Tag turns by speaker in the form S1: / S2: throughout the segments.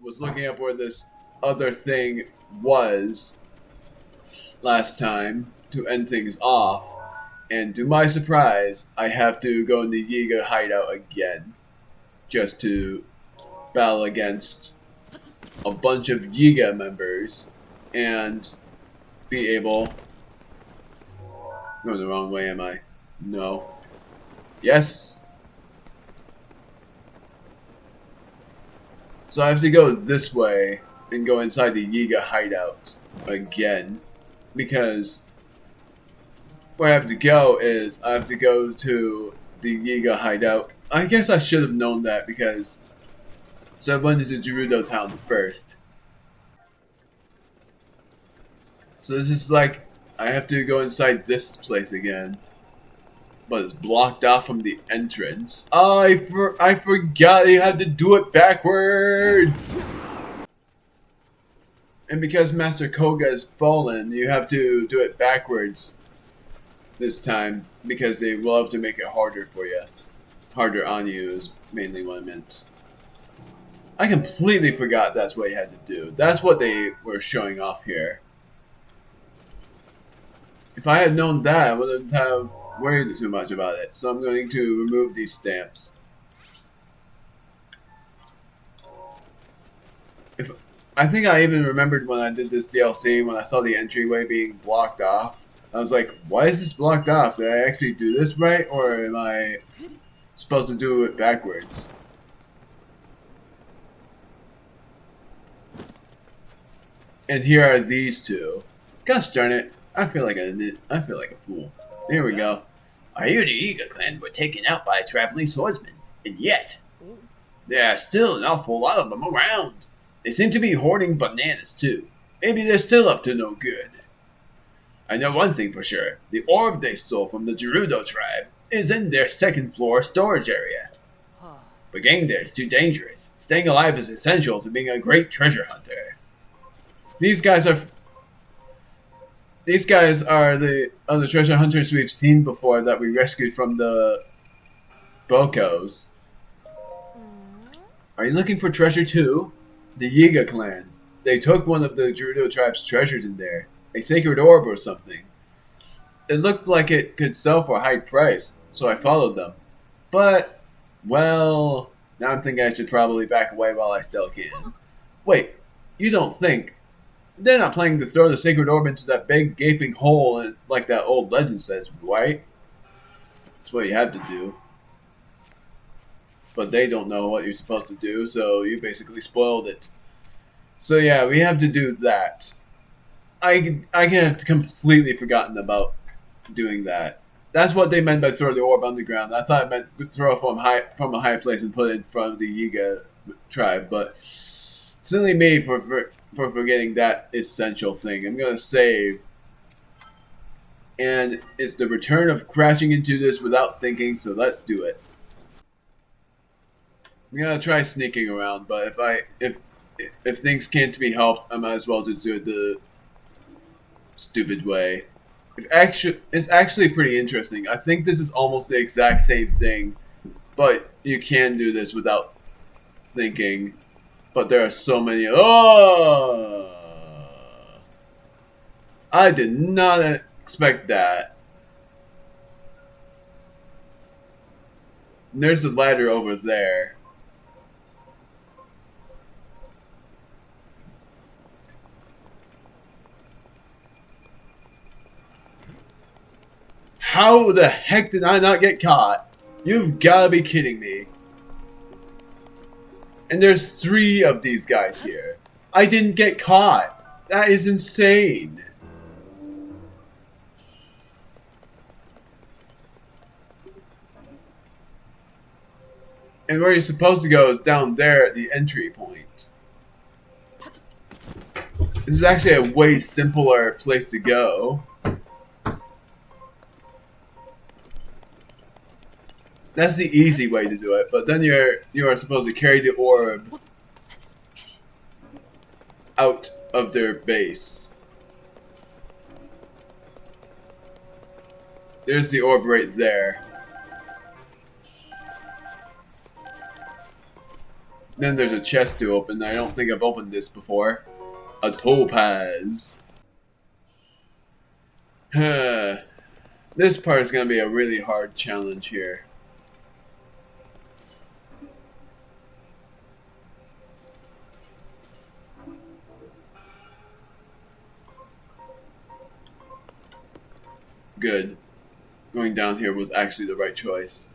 S1: was looking up where this other thing was last time to end things off. And to my surprise, I have to go in the Yiga hideout again. Just to battle against a bunch of Yiga members. And be able... Going the wrong way, am I? No. Yes. So I have to go this way and go inside the Yiga hideout again. Because where I have to go is I have to go to the Yiga hideout. I guess I should have known that because so I went into Gerudo Town first. So this is like I have to go inside this place again. But it's blocked off from the entrance. I forgot you had to do it backwards! And because Master Koga has fallen, you have to do it backwards this time. Because they will have to make it harder for you. Harder on you is mainly what I meant. I completely forgot that's what you had to do. That's what they were showing off here. If I had known that, I wouldn't have worried too much about it. So I'm going to remove these stamps. I think I even remembered when I did this DLC, when I saw the entryway being blocked off. I was like, why is this blocked off? Did I actually do this right? Or am I supposed to do it backwards? And here are these two. Gosh darn it. I feel like a fool. Here we go.
S2: I hear the Yiga clan were taken out by traveling swordsmen, and yet there are still an awful lot of them around. They seem to be hoarding bananas too. Maybe they're still up to no good. I know one thing for sure. The orb they stole from the Gerudo tribe is in their second floor storage area. But getting there is too dangerous. Staying alive is essential to being a great treasure hunter.
S1: These guys are the other treasure hunters we've seen before that we rescued from the Bokos. Are you looking for treasure too? The Yiga clan. They took one of the Gerudo tribe's treasures in there. A sacred orb or something. It looked like it could sell for a high price, so I followed them. But, well, now I'm thinking I should probably back away while I still can. Wait, you don't think... They're not planning to throw the sacred orb into that big gaping hole like that old legend says, right? That's what you have to do. But they don't know what you're supposed to do, so you basically spoiled it. So yeah, we have to do that. I have completely forgotten about doing that. That's what they meant by throw the orb underground. I thought it meant throw it from a high place and put it in front of the Yiga tribe, but silly me for forgetting that essential thing. I'm gonna save. And it's the return of crashing into this without thinking, so let's do it. I'm gonna try sneaking around, but if things can't be helped, I might as well just do it the stupid way. It's actually pretty interesting. I think this is almost the exact same thing, but you can do this without thinking. But there are so many. Oh! I did not expect that. And there's a ladder over there. How the heck did I not get caught? You've gotta be kidding me. And there's 3 of these guys here. I didn't get caught. That is insane. And where you're supposed to go is down there at the entry point. This is actually a way simpler place to go. That's the easy way to do it, but then you are supposed to carry the orb out of their base. There's the orb right there. Then there's a chest to open. I don't think I've opened this before. A topaz. This part is going to be a really hard challenge here. Good. Going down here was actually the right choice.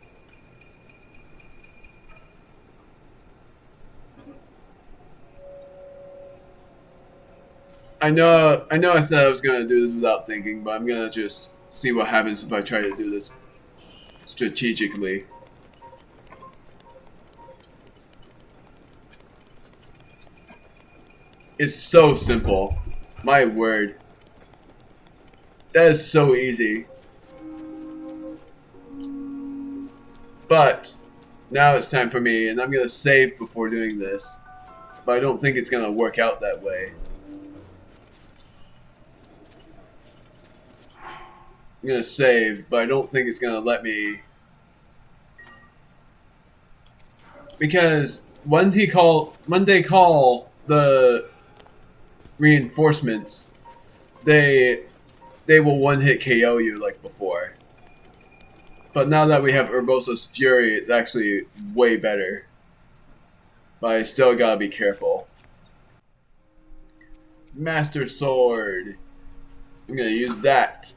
S1: I know I said I was going to do this without thinking, but I'm going to just see what happens if I try to do this strategically. It's so simple. My word. That is so easy. But now it's time for me, and I'm going to save before doing this. But I don't think it's going to work out that way. I'm going to save, but I don't think it's going to let me. Because when they call the reinforcements, they will one-hit KO you like before. But now that we have Urbosa's Fury, it's actually way better. But I still gotta be careful. Master Sword. I'm gonna use that.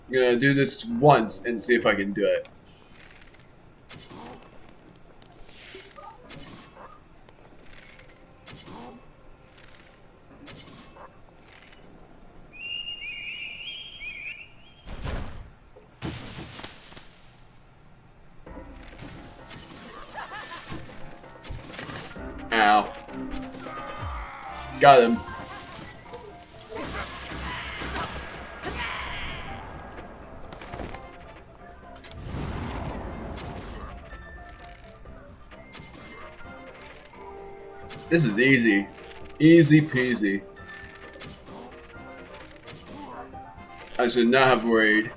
S1: I'm gonna do this once and see if I can do it. Ow. Got him. This is easy. Easy peasy. I should not have worried.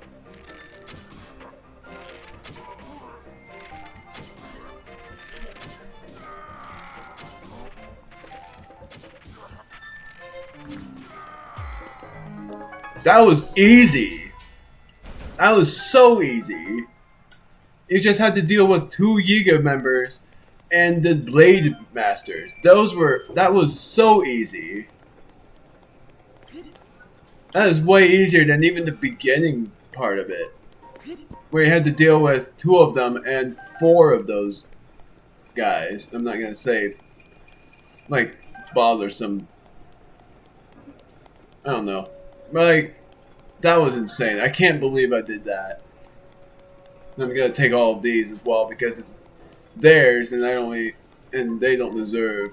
S1: That was easy. That was so easy. You just had to deal with 2 Yiga members and the Blade Masters. That was so easy. That is way easier than even the beginning part of it, where you had to deal with 2 of them and 4 of those guys. I'm not gonna say like bothersome. I don't know. But like, that was insane. I can't believe I did that. I'm gonna take all of these as well because it's theirs, and they don't deserve.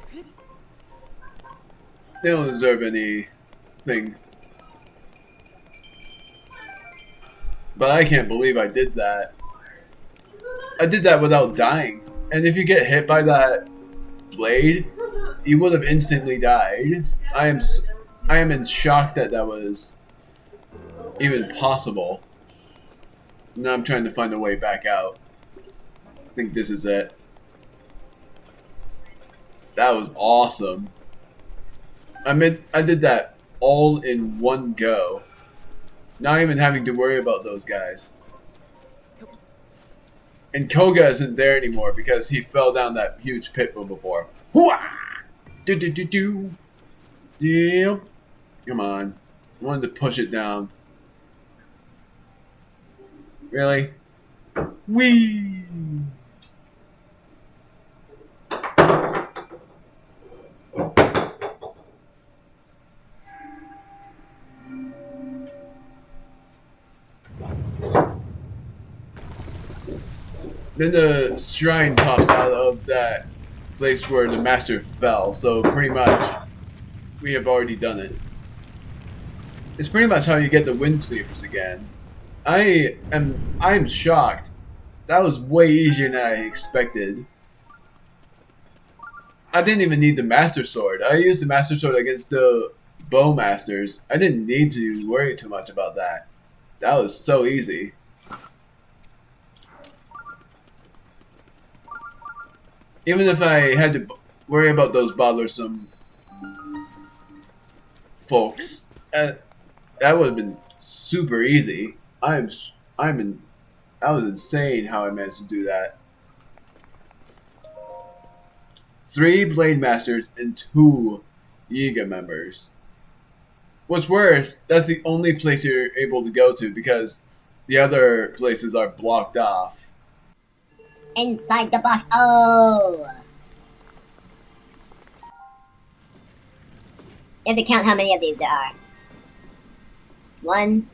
S1: They don't deserve anything. But I can't believe I did that. I did that without dying. And if you get hit by that blade, you would have instantly died. I am in shock that was even possible. Now I'm trying to find a way back out. I think this is it. That was awesome. I did that all in one go. Not even having to worry about those guys. And Koga isn't there anymore because he fell down that huge pit from before. Hooah! Do. Yep. Come on. I wanted to push it down. Really? Whee! Then the shrine pops out of that place where the master fell, so pretty much we have already done it. It's pretty much how you get the wind cleavers again. I'm shocked. That was way easier than I expected. I didn't even need the Master Sword. I used the Master Sword against the Bowmasters. I didn't need to worry too much about that. That was so easy. Even if I had to worry about those bothersome folks, that would have been super easy. I'm in. That was insane how I managed to do that. 3 Blade Masters and 2 Yiga members. What's worse, that's the only place you're able to go to because the other places are blocked off.
S3: Inside the box. Oh! You have to count how many of these there are. 1.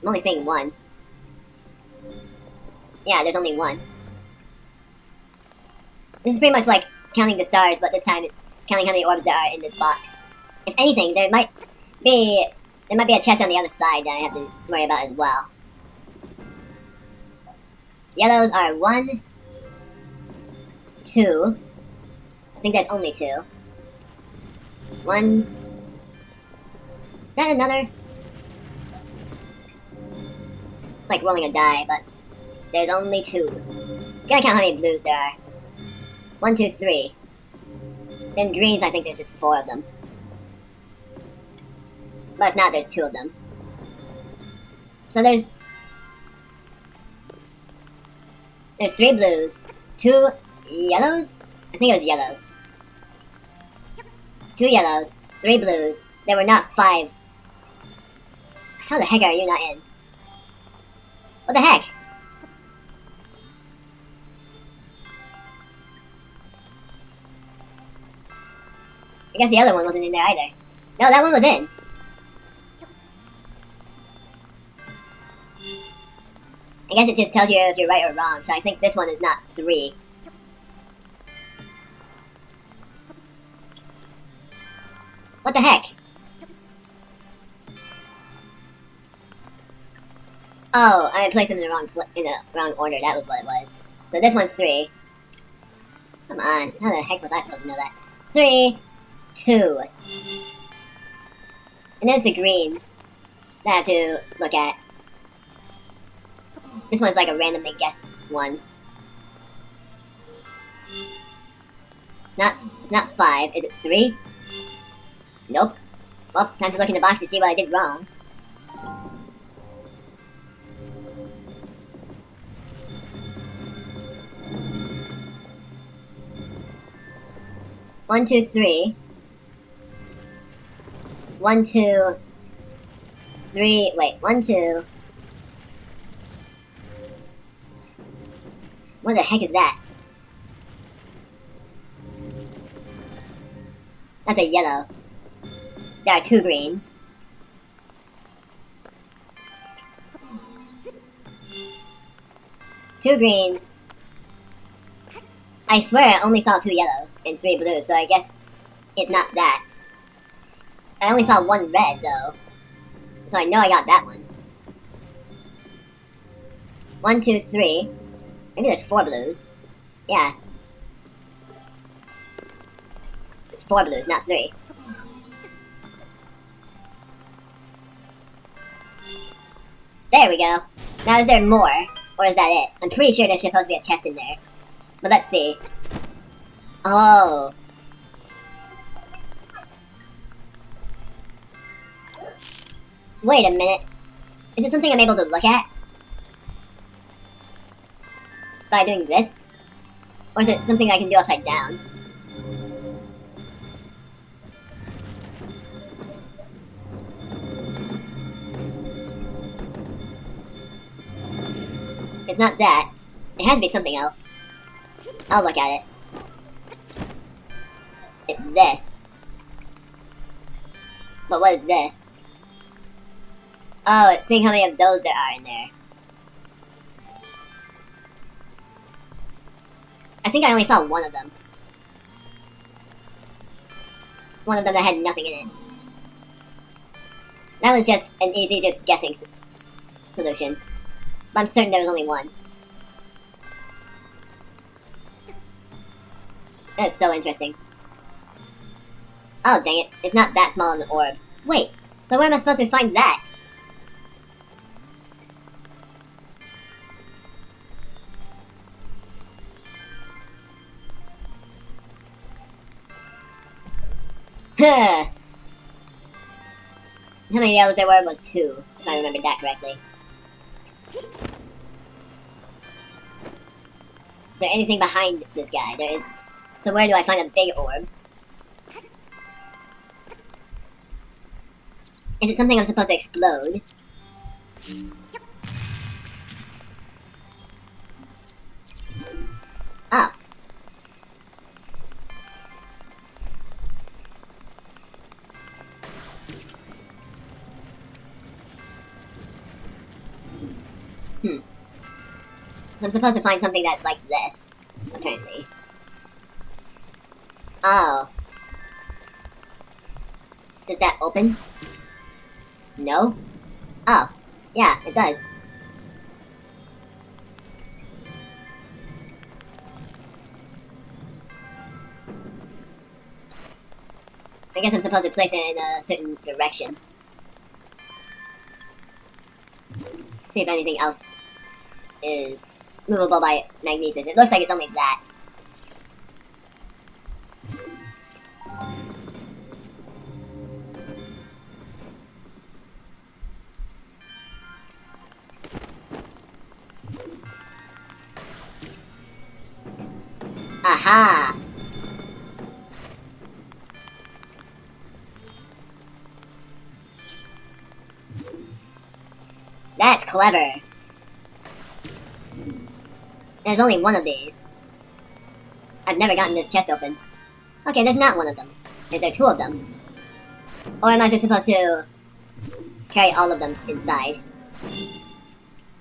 S3: I'm only saying 1. Yeah, there's only 1. This is pretty much like counting the stars, but this time it's counting how many orbs there are in this box. If anything, there might be a chest on the other side that I have to worry about as well. Yellows are 1, 2. I think that's only 2. 1. Is that another? It's like rolling a die, but there's only 2. Gotta count how many blues there are. 1, 2, 3. Then greens, I think there's just 4 of them. But if not, there's 2 of them. So there's 3 blues, 2 yellows? I think it was yellows. 2 yellows, 3 blues. There were not 5. How the heck are you not in? What the heck? I guess the other one wasn't in there either. No, that one was in. I guess it just tells you if you're right or wrong, so I think this one is not 3. What the heck? Oh, I placed them in the wrong order, that was what it was. So this one's 3. Come on, how the heck was I supposed to know that? 3, 2. And there's the greens that I have to look at. This one's like a randomly guessed one. It's not 5. Is it 3? Nope. Well, time to look in the box to see what I did wrong. One, 2, 3. 1, 2, 3. Wait, 1, 2. What the heck is that? That's a yellow. There are 2 greens. Two greens. I swear I only saw 2 yellows and 3 blues, so I guess it's not that. I only saw 1 red, though. So I know I got that one. 1, 2, 3. Maybe there's 4 blues. Yeah. It's 4 blues, not 3. There we go. Now is there more? Or is that it? I'm pretty sure there's supposed to be a chest in there. But let's see. Oh. Wait a minute. Is it something I'm able to look at? By doing this? Or is it something I can do upside down? It's not that. It has to be something else. I'll look at it. It's this. But what is this? Oh, it's seeing how many of those there are in there. I think I only saw 1 of them. One of them that had nothing in it. That was just an easy, just guessing solution. But I'm certain there was only 1. That's so interesting. Oh, dang it. It's not that small of an orb. Wait, so where am I supposed to find that? How many yellows there were was 2, if I remembered that correctly. Is there anything behind this guy? There isn't. So where do I find a big orb? Is it something I'm supposed to explode? Oh. I'm supposed to find something that's like this, apparently. Oh. Does that open? No? Oh. Yeah, it does. I guess I'm supposed to place it in a certain direction. See if anything else is movable by magnesis. It looks like it's only that. Aha! That's clever. There's only one of these. I've never gotten this chest open. Okay, there's not one of them. Is there 2 of them? Or am I just supposed to carry all of them inside?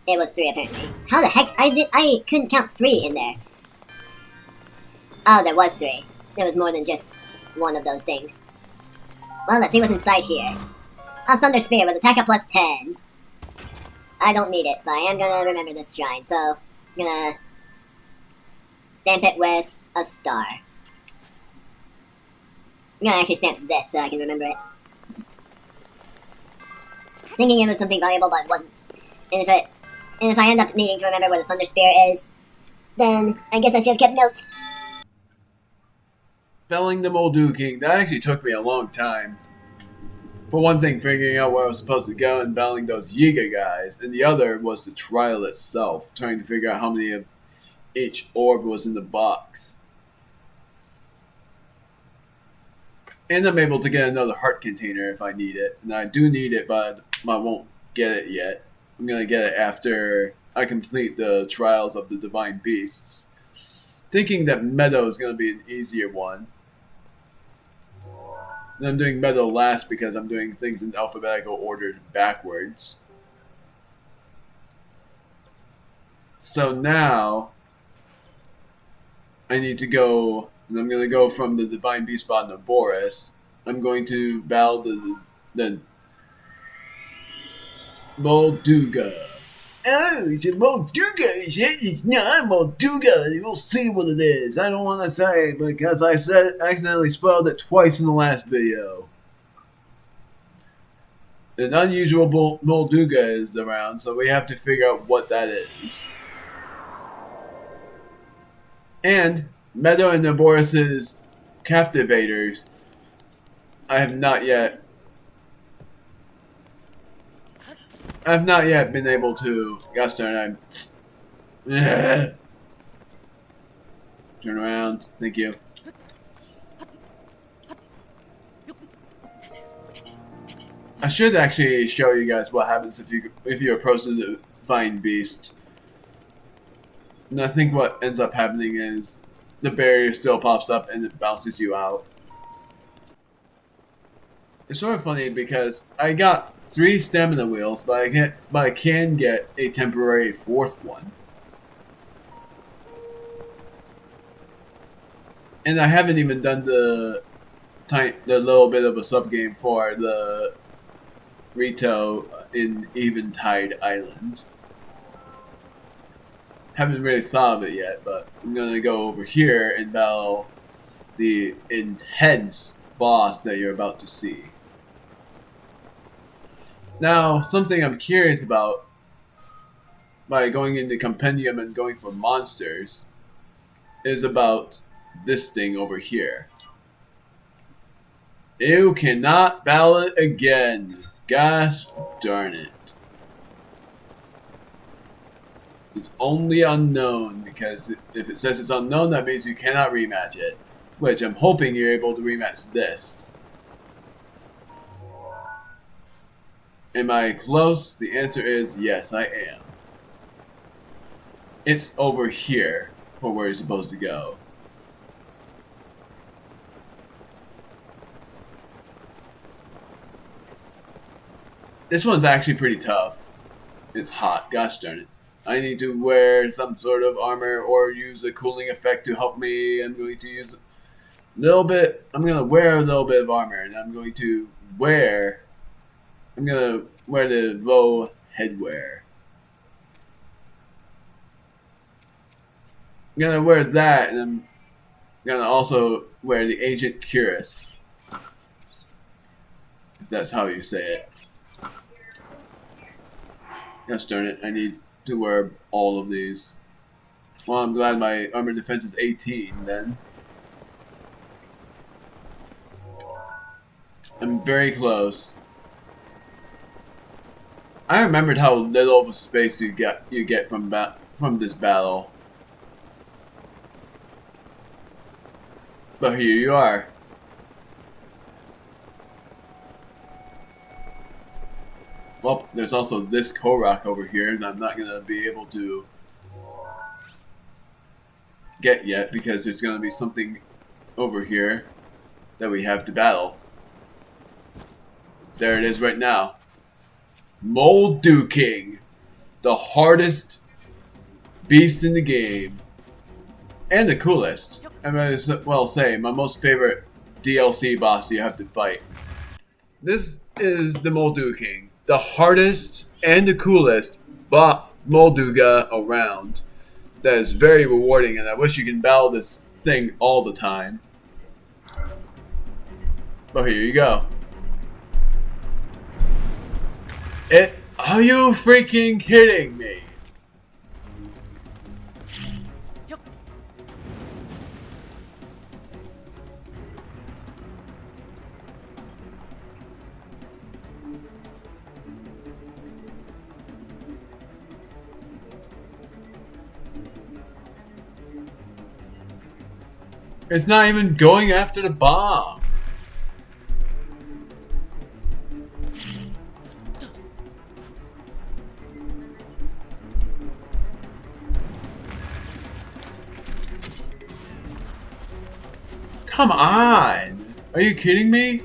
S3: It was 3 apparently. How the heck? I couldn't count 3 in there. Oh, there was 3. There was more than just one of those things. Well, let's see what's inside here. A Thunder Spear with attack of plus 10. I don't need it, but I am gonna remember this shrine, so I'm gonna stamp it with a star. I'm gonna actually stamp this so I can remember it. Thinking it was something valuable, but it wasn't. And if I end up needing to remember where the Thunder Spear is, then I guess I should have kept notes.
S1: Felling the Moldu King, that actually took me a long time. For one thing, figuring out where I was supposed to go and battling those Yiga guys, and the other was the trial itself, trying to figure out how many of each orb was in the box. And I'm able to get another heart container if I need it. And I do need it, but I won't get it yet. I'm going to get it after I complete the trials of the Divine Beasts. Thinking that Meadow is going to be an easier one. And I'm doing Meadow last because I'm doing things in alphabetical order backwards. So now I need to go, and I'm going to go from the Divine Beast spot in Boris. I'm going to battle the Molduga. Oh, it's a Molduga, is it? It's not Molduga. You'll see what it is. I don't want to say because I accidentally spelled it twice in the last video. An unusual Molduga is around, so we have to figure out what that is. And Meadow and Boris's captivators, I have not yet been able to. Gosh darn it! Turn around. Thank you. I should actually show you guys what happens if you approach the Divine Beast. And I think what ends up happening is the barrier still pops up and it bounces you out. It's sort of funny because I got 3 stamina wheels, but I can get a temporary 4th one. And I haven't even done the little bit of a sub game for the Rito in Eventide Island. Haven't really thought of it yet, but I'm gonna go over here and battle the intense boss that you're about to see. Now, something I'm curious about by going into Compendium and going for monsters is about this thing over here. You cannot ballot again. Gosh darn it. It's only unknown, because if it says it's unknown, that means you cannot rematch it. Which I'm hoping you're able to rematch this. Am I close? The answer is yes, I am. It's over here for where you're supposed to go. This one's actually pretty tough. It's hot, gosh darn it. I need to wear some sort of armor or use a cooling effect to help me. I'm going to use a little bit. I'm going to wear a little bit of armor, and I'm going to wear the low headwear. I'm going to wear that, and I'm going to also wear the Agent Cuirass. If that's how you say it. Gosh darn it, I need to wear all of these. Well, I'm glad my armor defense is 18 then. I'm very close. I remembered how little of a space you get from this battle. But here you are. Well, there's also this Korok over here, and I'm not going to be able to get yet, because there's going to be something over here that we have to battle. There it is right now. Moldu King, the hardest beast in the game, and the coolest. I might as well say, my most favorite DLC boss you have to fight. This is the Moldu King. The hardest and the coolest Molduga around. That is very rewarding, and I wish you can battle this thing all the time. But here you go. Are you freaking kidding me? It's not even going after the bomb. Come on! Are you kidding me?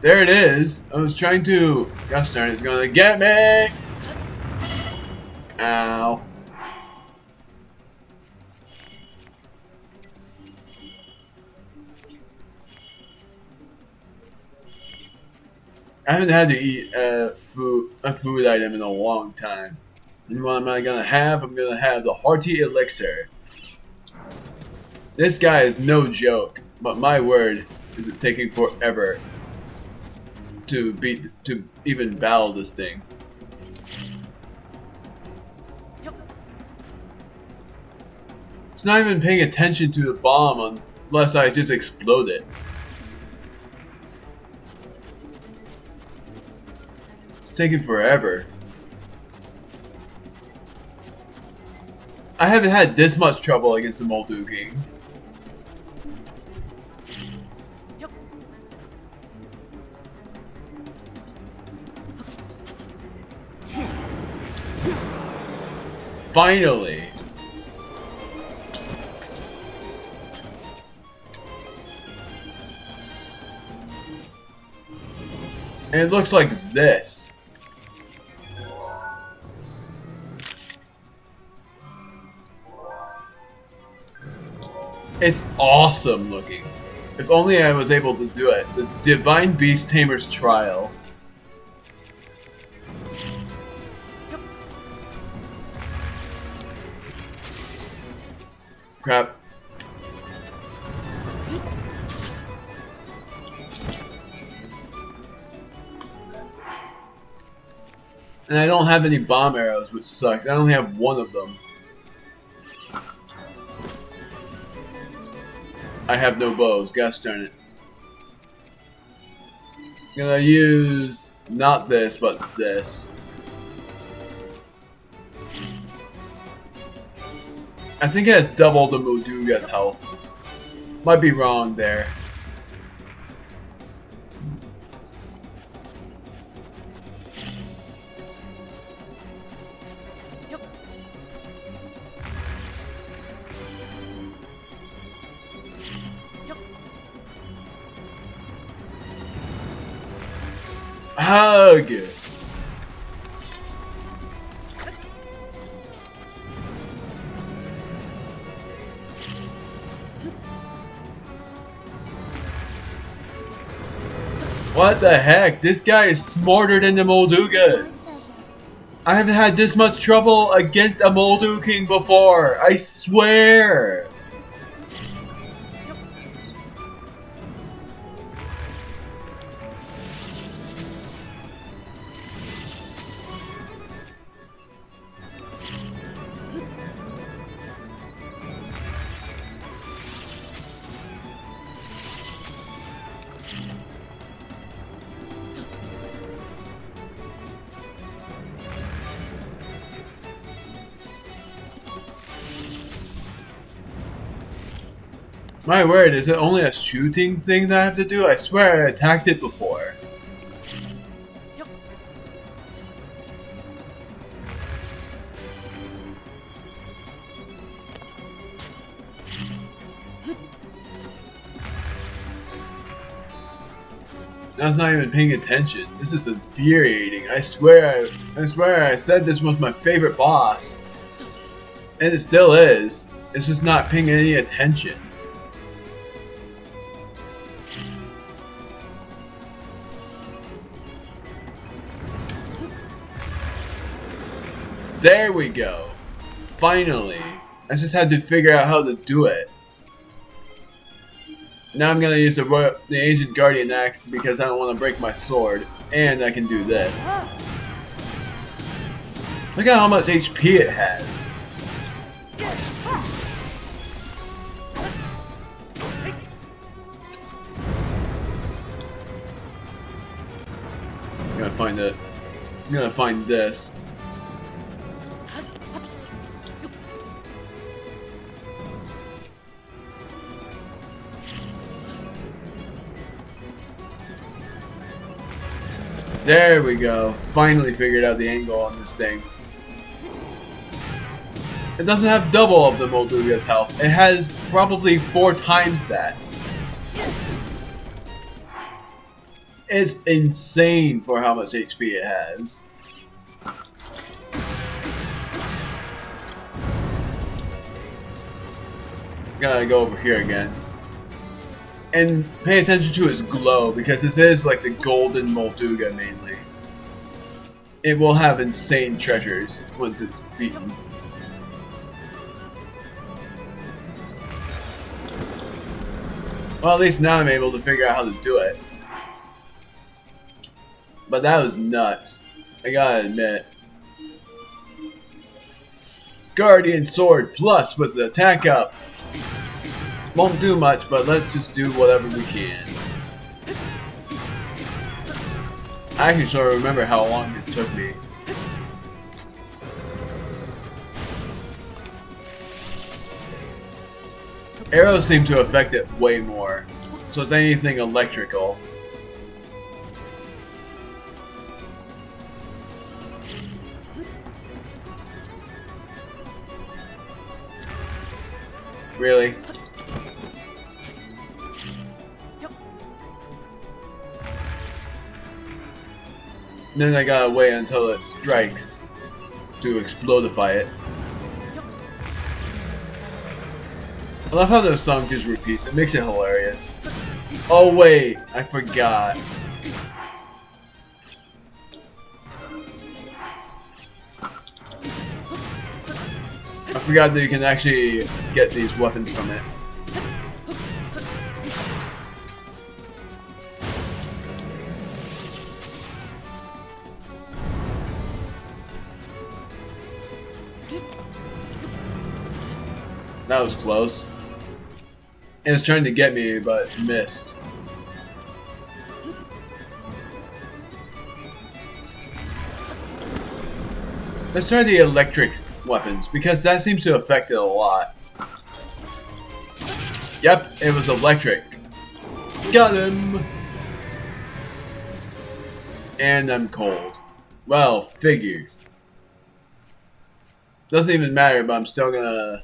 S1: There it is. I was trying to... Gosh darn it, it's gonna get me! Ow. I haven't had to eat a food item in a long time. And what am I gonna have? I'm gonna have the Hearty Elixir. This guy is no joke, but my word, is it taking forever to even battle this thing. It's not even paying attention to the bomb unless I just explode it. Taking forever. I haven't had this much trouble against the Moldu King. Finally. And it looks like this. It's awesome looking. If only I was able to do it. The Divine Beast Tamer's Trial. Crap. And I don't have any bomb arrows, which sucks. I only have one of them. I have no bows. Gosh darn it. I'm gonna use not this, but this. I think it has double the Molduga's health. Might be wrong there. Hug! What the heck? This guy is smarter than the Moldugas. I haven't had this much trouble against a Molduking before. I swear. My word, is it only a shooting thing that I have to do? I swear I attacked it before. I was not even paying attention. This is infuriating. I swear I said this was my favorite boss. And it still is. It's just not paying any attention. There we go. Finally. I just had to figure out how to do it. Now I'm gonna use the Ancient Guardian Axe because I don't want to break my sword. And I can do this. Look at how much HP it has. I'm gonna find it. I'm gonna find this. There we go. Finally figured out the angle on this thing. It doesn't have double of the Molduga's health. It has probably 4 times that. It's insane for how much HP it has. Gotta go over here again. And pay attention to its glow, because this is like the golden Molduga mainly. It will have insane treasures once it's beaten. Well, at least now I'm able to figure out how to do it. But that was nuts. I gotta admit. Guardian Sword Plus with the attack up. Won't do much, but let's just do whatever we can. I actually sort of remember how long this took me. Arrows seem to affect it way more, so it's anything electrical. Really? Then I gotta wait until it strikes to explodify it. I love how the song just repeats. It makes it hilarious. Oh wait, I forgot. I forgot that you can actually get these weapons from it. That was close. It was trying to get me, but missed. Let's try the electric weapons, because that seems to affect it a lot. Yep, it was electric. Got him! And I'm cold. Well, figures. Doesn't even matter, but I'm still gonna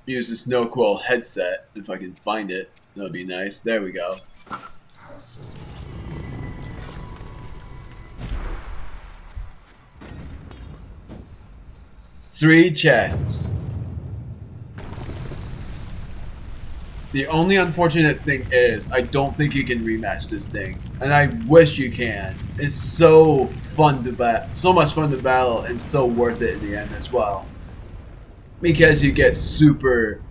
S1: use this no-quill headset, if I can find it. That would be nice. There we go. Three chests. The only unfortunate thing is, I don't think you can rematch this thing. And I wish you can. It's so fun to battle, so much fun to battle, and so worth it in the end as well. Because you get super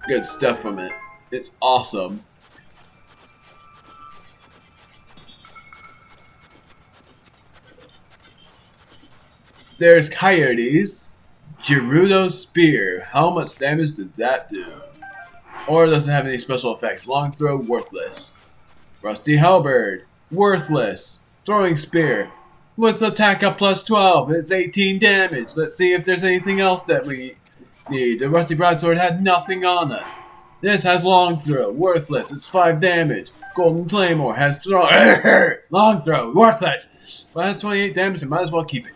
S1: good stuff from it. It's awesome. There's Coyotes. Gerudo Spear. How much damage does that do? Or does it have any special effects? Long throw, worthless. Rusty Halberd, worthless. Throwing Spear. With attack up plus 12, it's 18 damage. Let's see if there's anything else that we need. The Rusty Broadsword had nothing on us. This has long throw, worthless. It's 5 damage. Golden Claymore has throw. Long throw, worthless. But it has 28 damage, I might as well keep it.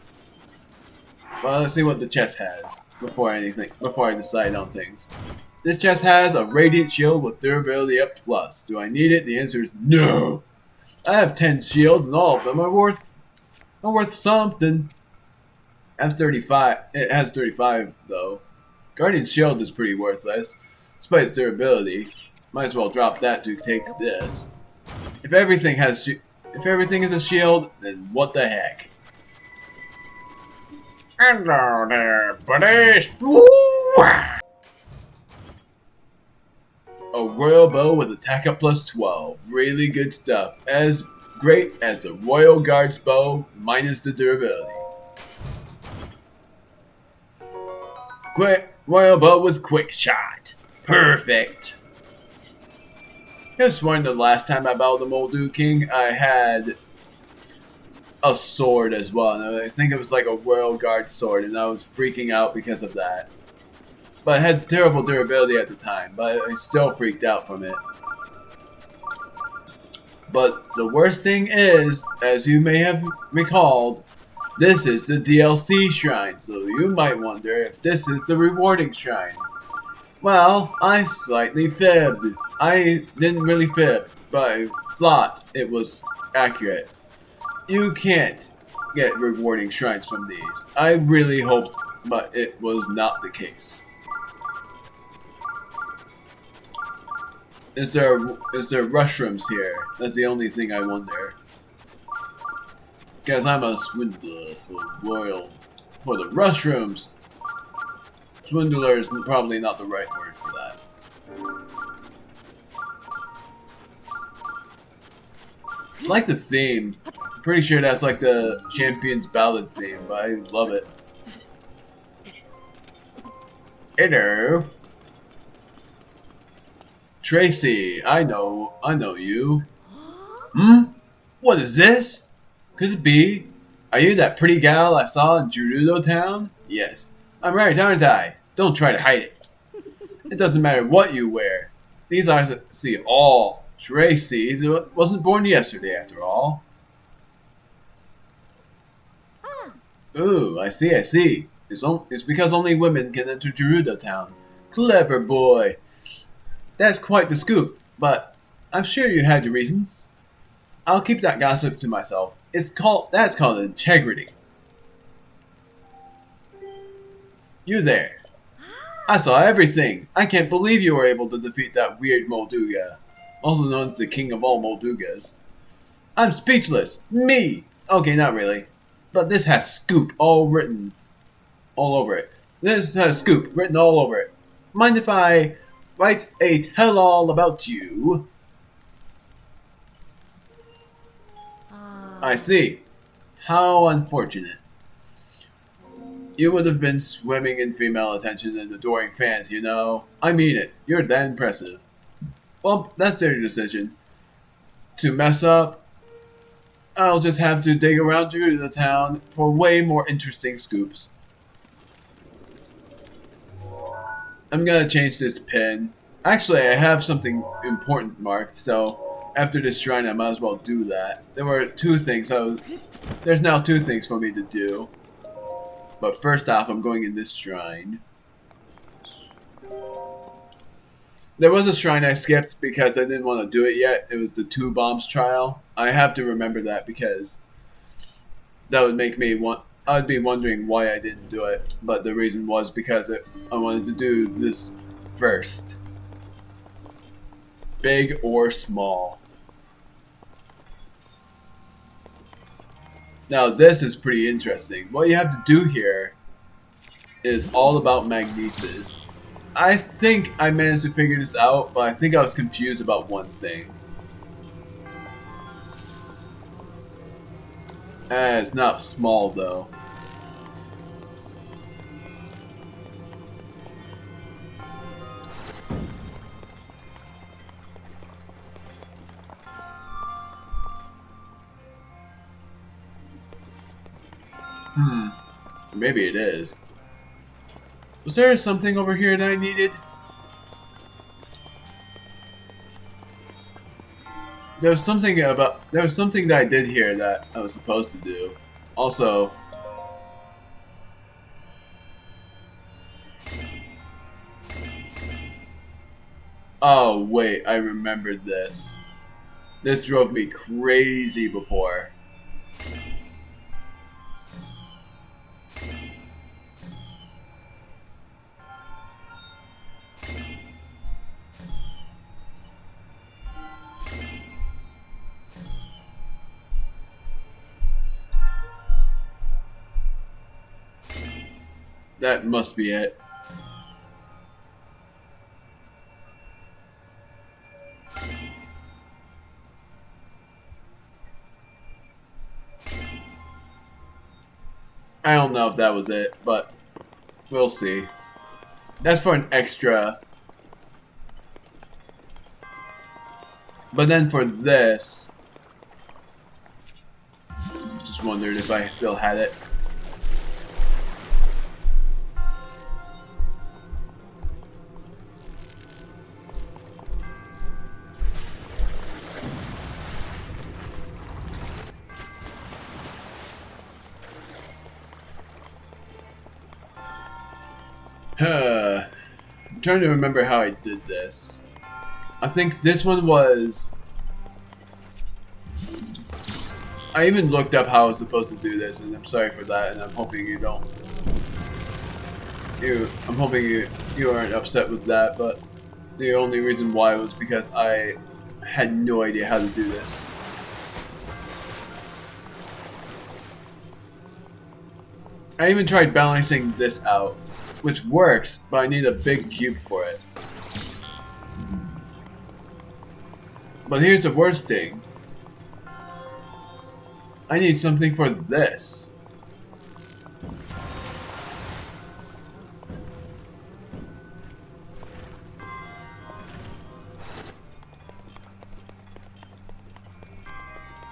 S1: Well, let's see what the chest has before I decide on things. This chest has a Radiant Shield with durability up plus. Do I need it? The answer is no. I have 10 shields and all of them are worth something. I have 35. It has 35 though. Guardian Shield is pretty worthless, despite its durability. Might as well drop that to take this. If everything is a shield, then what the heck?
S2: Hello there, buddies.
S1: A Royal Bow with attack up plus 12. Really good stuff. As great as the Royal Guard's bow, minus the durability. Royal Bow with quick shot. Perfect. I have sworn the last time I battled the Moldu King, I had a sword as well. And I think it was like a Royal Guard sword, and I was freaking out because of that. But it had terrible durability at the time, but I still freaked out from it. But the worst thing is, as you may have recalled, this is the DLC shrine, so you might wonder if this is the rewarding shrine. Well, I slightly fibbed. I didn't really fib, but I thought it was accurate. You can't get rewarding shrines from these. I really hoped, but it was not the case. Is there mushrooms here? That's the only thing I wonder. Because I'm a swindler for the mushrooms. Swindler is probably not the right word for that. I like the theme. I'm pretty sure that's like the Champion's Ballad theme, but I love it. Hello. Tracy, I know you. Hmm? What is this? Could it be? Are you that pretty gal I saw in Gerudo Town? Yes. I'm right, aren't I? Don't try to hide it. It doesn't matter what you wear. These eyes see all. Tracy wasn't born yesterday, after all. Ooh, I see. It's because only women can enter Gerudo Town. Clever boy. That's quite the scoop, but I'm sure you had your reasons. I'll keep that gossip to myself. That's called integrity. You there. I saw everything. I can't believe you were able to defeat that weird Molduga, also known as the king of all Moldugas. I'm speechless. Me! Okay, not really. But this has scoop all written all over it. This has scoop written all over it. Mind if I write a tell-all about you? I see. How unfortunate. You would have been swimming in female attention and adoring fans, you know? I mean it. You're that impressive. Well, that's their decision. To mess up, I'll just have to dig around the town for way more interesting scoops. I'm gonna change this pin. Actually, I have something important marked, so after this shrine, I might as well do that. There were two things. There's now two things for me to do. But first off, I'm going in this shrine. There was a shrine I skipped because I didn't want to do it yet. It was the 2 bombs trial. I have to remember that because that would make me want. I'd be wondering why I didn't do it, but the reason was because I wanted to do this first. Big or small. Now this is pretty interesting. What you have to do here is all about magnesis. I think I managed to figure this out, but I think I was confused about one thing. It's not small though. Maybe it is. Was there something over here that I needed? There was something that I did here that I was supposed to do. Also, oh wait, I remembered this. This drove me crazy before. That must be it. I don't know if that was it, but we'll see. That's for an extra. But then for this, just wondered if I still had it. I'm trying to remember how I did this. I think this one was... I even looked up how I was supposed to do this, and I'm sorry for that, and I'm hoping you don't... I'm hoping you aren't upset with that, but the only reason why was because I had no idea how to do this. I even tried balancing this out, which works, but I need a big cube for it. But here's the worst thing. I need something for this.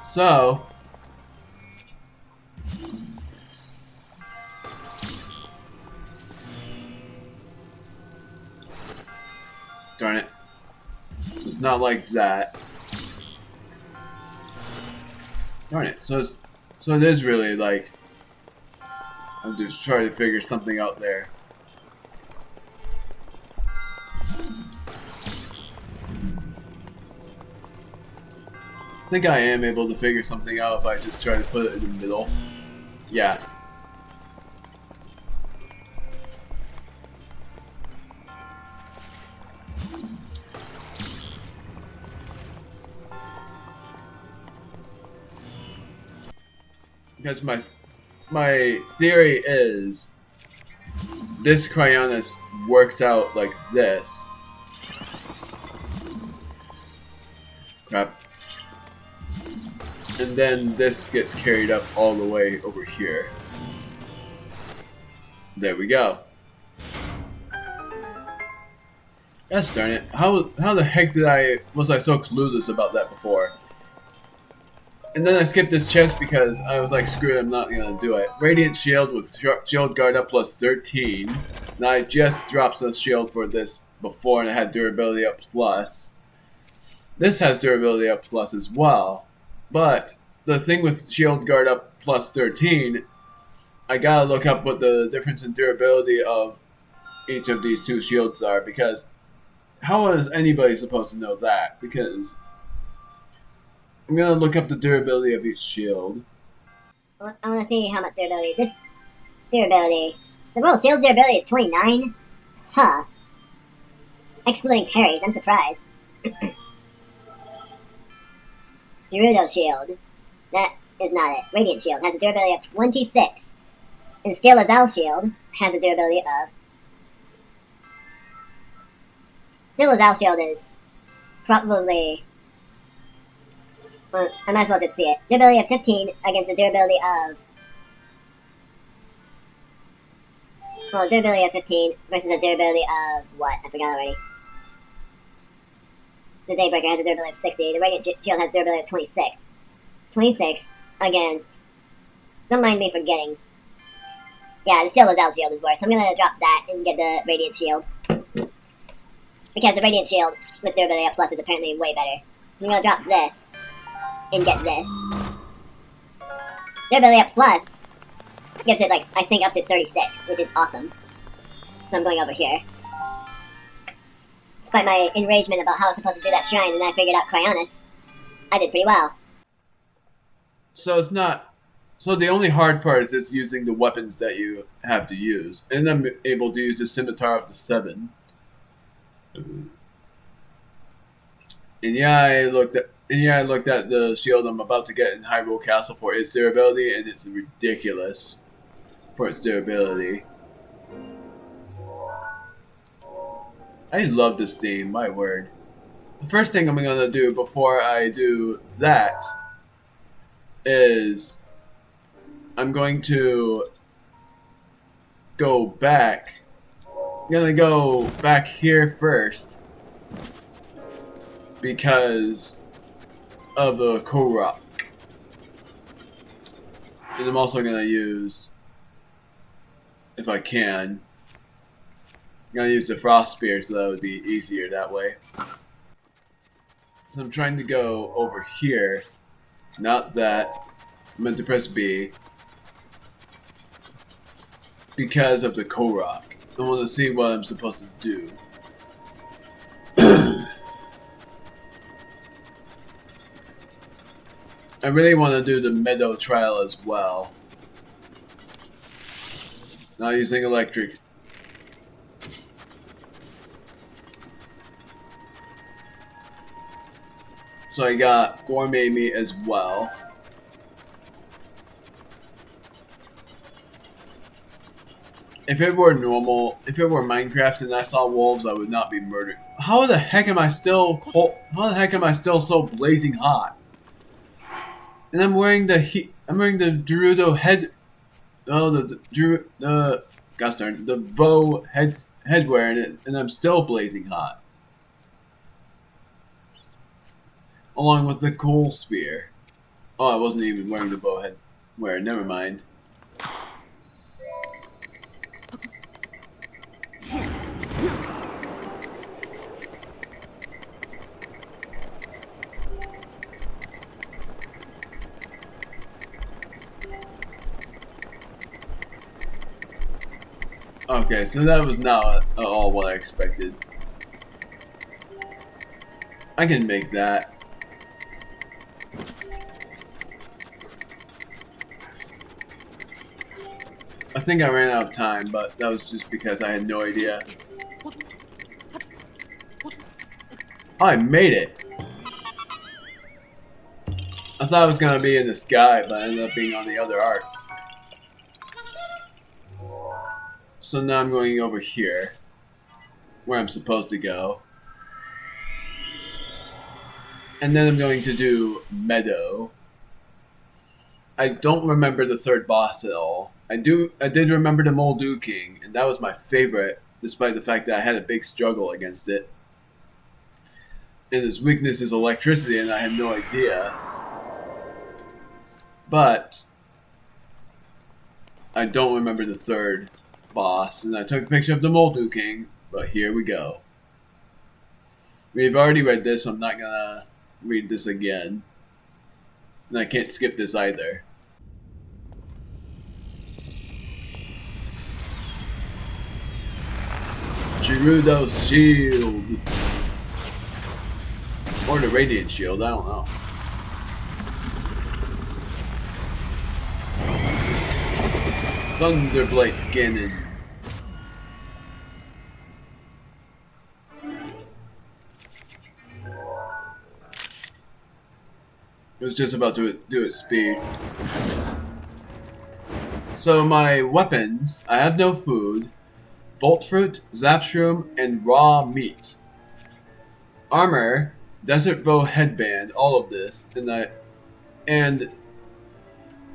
S1: So... darn it. It's not like that. Darn it. So it is really like I'm just trying to figure something out there. I think I am able to figure something out if I just try to put it in the middle. Yeah. Because my theory is this Cryonis works out like this. Crap. And then this gets carried up all the way over here. There we go. Gosh darn it. How the heck was I so clueless about that before? And then I skipped this chest because I was like, screw it, I'm not gonna do it. Radiant Shield with Shield Guard up plus 13. Now I just dropped the shield for this before and it had durability up plus. This has durability up plus as well. But the thing with Shield Guard up plus 13, I gotta look up what the difference in durability of each of these two shields are, because how is anybody supposed to know that? Because I'm gonna look up the durability of each shield.
S3: I want to see how much durability. This durability. The royal shield's durability is 29? Huh. Excluding parries, I'm surprised. Gerudo Shield. That is not it. Radiant Shield has a durability of 26. And Steel Azal Shield has a durability of... Steel Azal Shield is probably... Well, I might as well just see it. Durability of 15 against the durability of... Well, durability of 15 versus a durability of what? I forgot already. The Daybreaker has a durability of 60. The Radiant Shield has a durability of 26. 26 against... Don't mind me forgetting. Yeah, the Steel Azal Shield is worse. So I'm gonna drop that and get the Radiant Shield. Because the Radiant Shield with durability up plus is apparently way better. So I'm gonna drop this and get this. Durability up plus gives it, like, I think up to 36, which is awesome. So I'm going over here. Despite my enragement about how I was supposed to do that shrine, and then I figured out Cryonis, I did pretty well.
S1: So it's not... So the only hard part is just using the weapons that you have to use. And I'm able to use the Scimitar of the 7. And yeah, I looked at the shield I'm about to get in Hyrule Castle for its durability, and it's ridiculous for its durability. I love this theme, my word. The first thing I'm gonna do before I do that is I'm going to go back. I'm gonna go back here first because of the Korok. And I'm also gonna use, if I can, I'm gonna use the Frost Spear so that would be easier that way. So I'm trying to go over here, not that. I meant to press B because of the Korok. I want to see what I'm supposed to do. I really want to do the Meadow Trial as well. Not using electric. So I got Gourmet Meat as well. If it were normal, if it were Minecraft and I saw wolves, I would not be murdered. How the heck am I still cold? How the heck am I still so blazing hot? And I'm wearing the Gerudo head. Oh, gosh darn, the bow headwear in it, and I'm still blazing hot. Along with the cool spear. Oh, I wasn't even wearing the bow headwear. Never mind. Okay, so that was not at all what I expected. I can make that. I think I ran out of time, but that was just because I had no idea. Oh, I made it! I thought it was gonna be in the sky, but it ended up being on the other arc. So now I'm going over here, where I'm supposed to go. And then I'm going to do Meadow. I don't remember the third boss at all. I did remember the Moldu King, and that was my favorite, despite the fact that I had a big struggle against it. And his weakness is electricity, and I have no idea. But I don't remember the third boss, and I took a picture of the Moldu King, but here we go. We've already read this, so I'm not gonna read this again. And I can't skip this either. Gerudo's Shield. Or the Radiant Shield, I don't know. Thunderblade Ganon. It was just about to do its speed. So my weapons, I have no food, Volt Fruit, Zapshroom, and raw meat. Armor, Desert Bow headband, all of this, and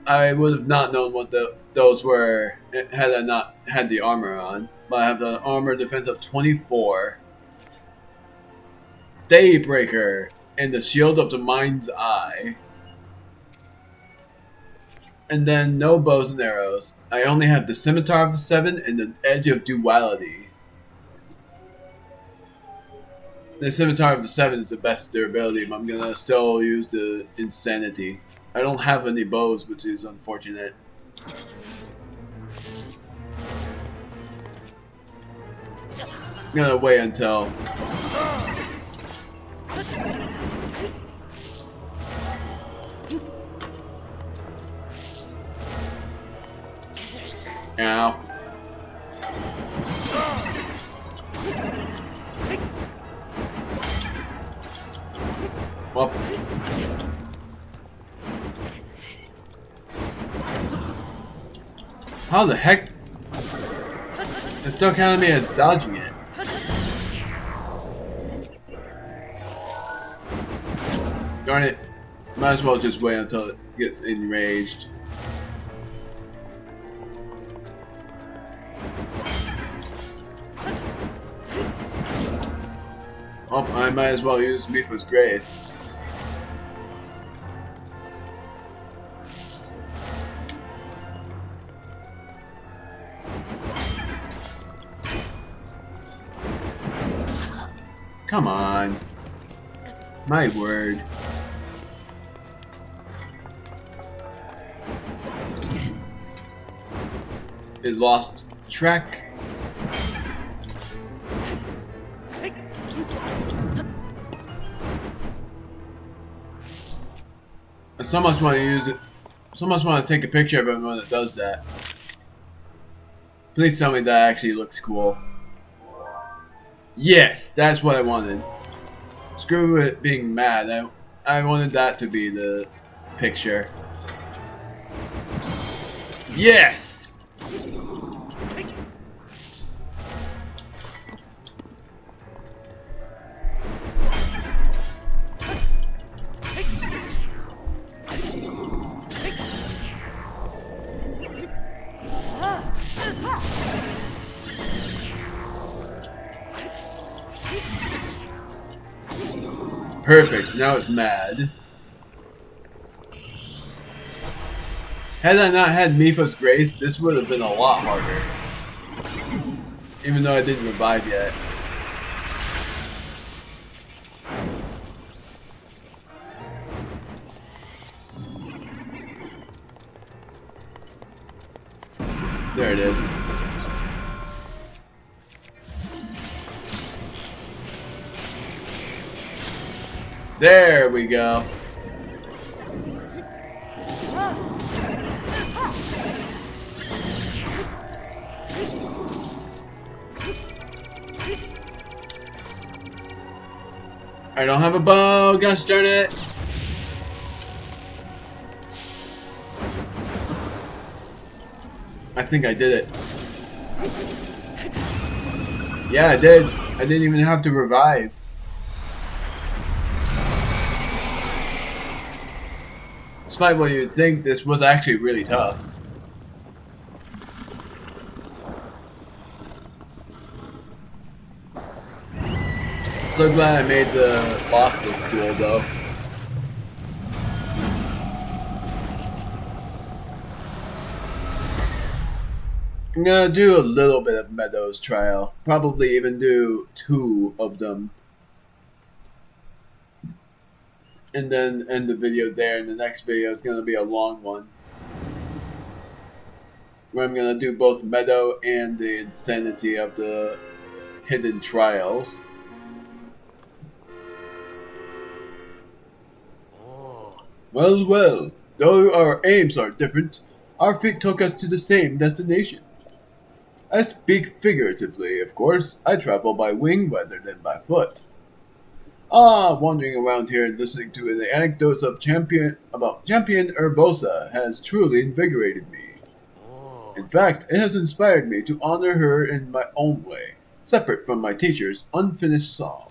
S1: I would have not known what those were had I not had the armor on. But I have the armor defense of 24, Daybreaker, and the Shield of the Mind's Eye. And then no bows and arrows. I only have the Scimitar of the Seven and the Edge of Duality. The Scimitar of the Seven is the best durability, but I'm gonna still use the Insanity. I don't have any bows, which is unfortunate. I'm gonna wait until... Ow. Well. How the heck? It's still counting me as dodging it. Darn it. Might as well just wait until it gets enraged. Oh, I might as well use Mipha's Grace. Come on. My word. It lost track. I so much want to use it. So much want to take a picture of it when it does that. Please tell me that actually looks cool. Yes, that's what I wanted. Screw it being mad. I wanted that to be the picture. Yes! Perfect, now it's mad. Had I not had Mipha's Grace, this would have been a lot harder. Even though I didn't revive yet. There it is. There we go. I don't have a bow, gosh darn it. I think I did it. Yeah, I did. I didn't even have to revive. Despite what you'd think, this was actually really tough. So glad I made the boss look cool, though. I'm gonna do a little bit of Meadows trial. Probably even do 2 of them. And then end the video there. And the next video is gonna be a long one, where I'm gonna do both Meadow and the insanity of the hidden trials. Well, well, though our aims are different, our feet took us to the same destination. I speak figuratively, of course. I travel by wing rather than by foot. Wandering around here and listening to the anecdotes of Champion Urbosa has truly invigorated me. In fact, it has inspired me to honor her in my own way, separate from my teacher's unfinished song.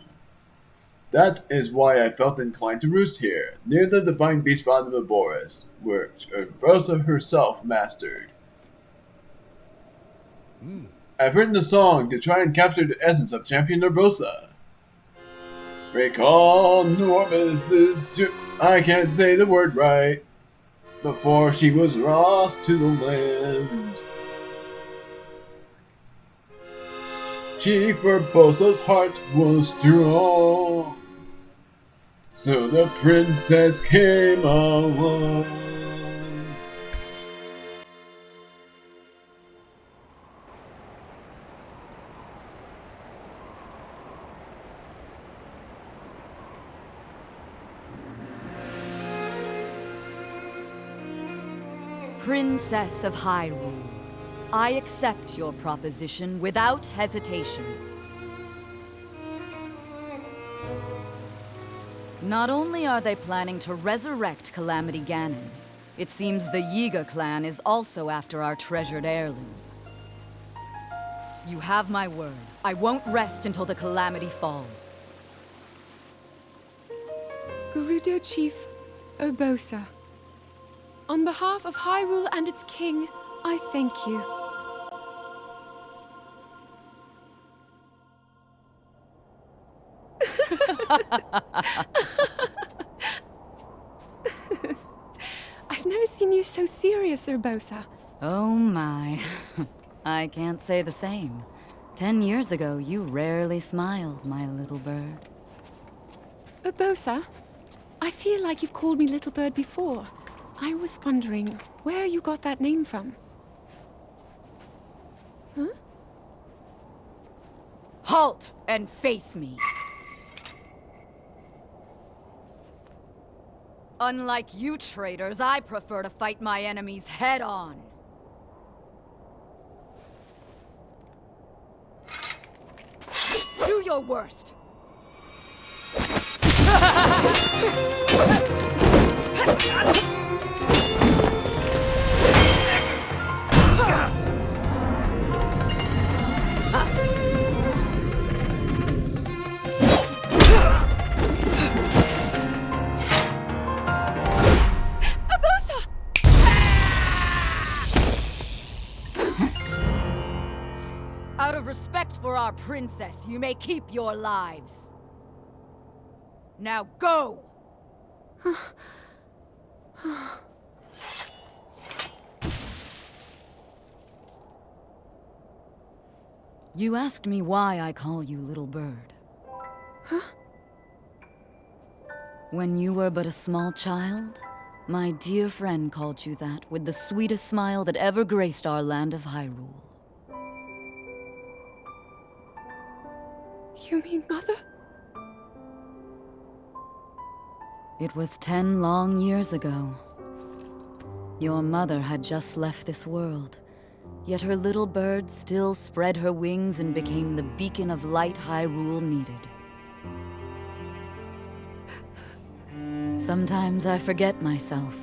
S1: That is why I felt inclined to roost here, near the divine beach bottom of Boris, which Urbosa herself mastered. I've written a song to try and capture the essence of Champion Urbosa. Recall Norbus's I can't say the word right. Before she was lost to the land. Chief Urbosa's heart was strong, so the princess came along.
S4: Princess of Hyrule, I accept your proposition without hesitation. Not only are they planning to resurrect Calamity Ganon, it seems the Yiga clan is also after our treasured heirloom. You have my word. I won't rest until the Calamity falls.
S5: Gerudo Chief Urbosa. On behalf of Hyrule and its king, I thank you. I've never seen you so serious, Urbosa.
S4: Oh my. I can't say the same. 10 years ago, you rarely smiled, my little bird.
S5: Urbosa, I feel like you've called me Little Bird before. I was wondering where you got that name from. Huh?
S4: Halt and face me. Unlike you traitors, I prefer to fight my enemies head on. Do your worst. Out of respect for our princess, you may keep your lives. Now go! You asked me why I call you Little Bird.
S5: Huh?
S4: When you were but a small child, my dear friend called you that with the sweetest smile that ever graced our land of Hyrule.
S5: You mean Mother?
S4: It was 10 long years ago. Your mother had just left this world, yet her little bird still spread her wings and became the beacon of light Hyrule needed. Sometimes I forget myself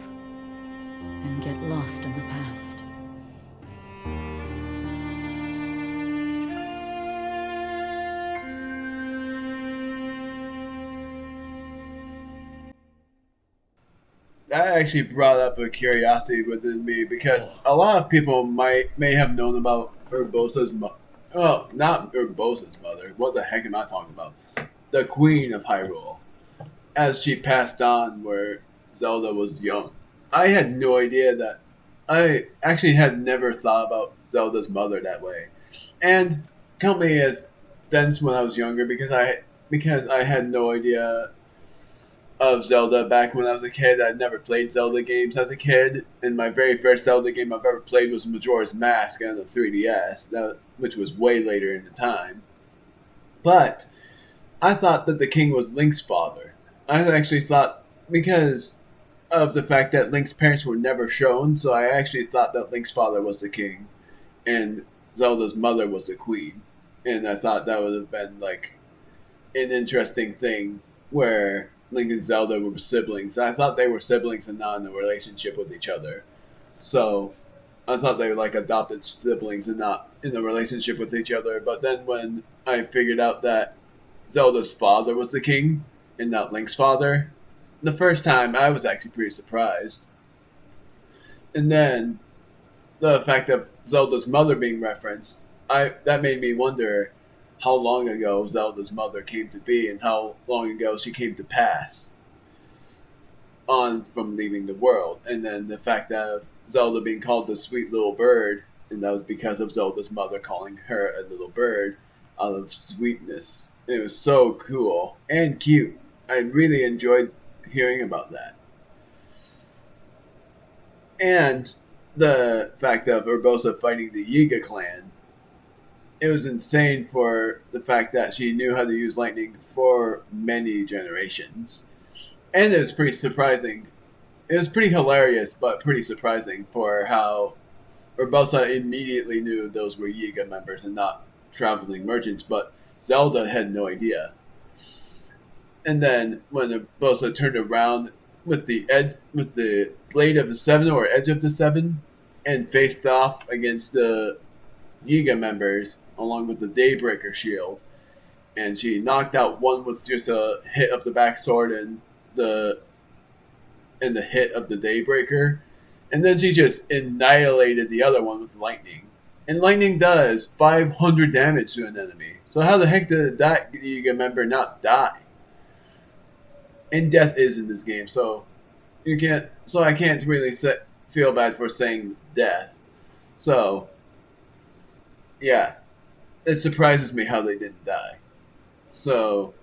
S4: and get lost in the past.
S1: That actually brought up a curiosity within me because a lot of people may have known about Urbosa's mother. Oh, not Urbosa's mother. What the heck am I talking about? the Queen of Hyrule, as she passed on where Zelda was young. I had no idea that. I actually had never thought about Zelda's mother that way, and count me as dense when I was younger because I had no idea of Zelda back when I was a kid. I'd never played Zelda games as a kid, and my very first Zelda game I've ever played was Majora's Mask on the 3DS, which was way later in the time. But I thought that the king was Link's father. I actually thought, because of the fact that Link's parents were never shown, so I actually thought that Link's father was the king, and Zelda's mother was the queen. And I thought that would have been like an interesting thing where Link and Zelda were siblings. I thought they were siblings and not in a relationship with each other. So I thought they were like adopted siblings and not in a relationship with each other. But then when I figured out that Zelda's father was the king and not Link's father, the first time I was actually pretty surprised. And then the fact of Zelda's mother being referenced, that made me wonder how long ago Zelda's mother came to be and how long ago she came to pass on from leaving the world. And then the fact that Zelda being called the sweet little bird, and that was because of Zelda's mother calling her a little bird out of sweetness. It was so cool and cute. I really enjoyed hearing about that. And the fact of Urbosa fighting the Yiga clan, it was insane for the fact that she knew how to use lightning for many generations. And it was pretty surprising. It was pretty hilarious, but pretty surprising for how Urbosa immediately knew those were Yiga members and not traveling merchants, but Zelda had no idea. And then when Urbosa turned around with the blade of the seven or edge of the seven and faced off against the Yiga members along with the Daybreaker shield, and she knocked out one with just a hit of the backsword and the hit of the Daybreaker, and then she just annihilated the other one with lightning. And lightning does 500 damage to an enemy. So how the heck did that Yiga member not die? And death is in this game, so I can't really feel bad for saying death. So yeah, it surprises me how they didn't die. So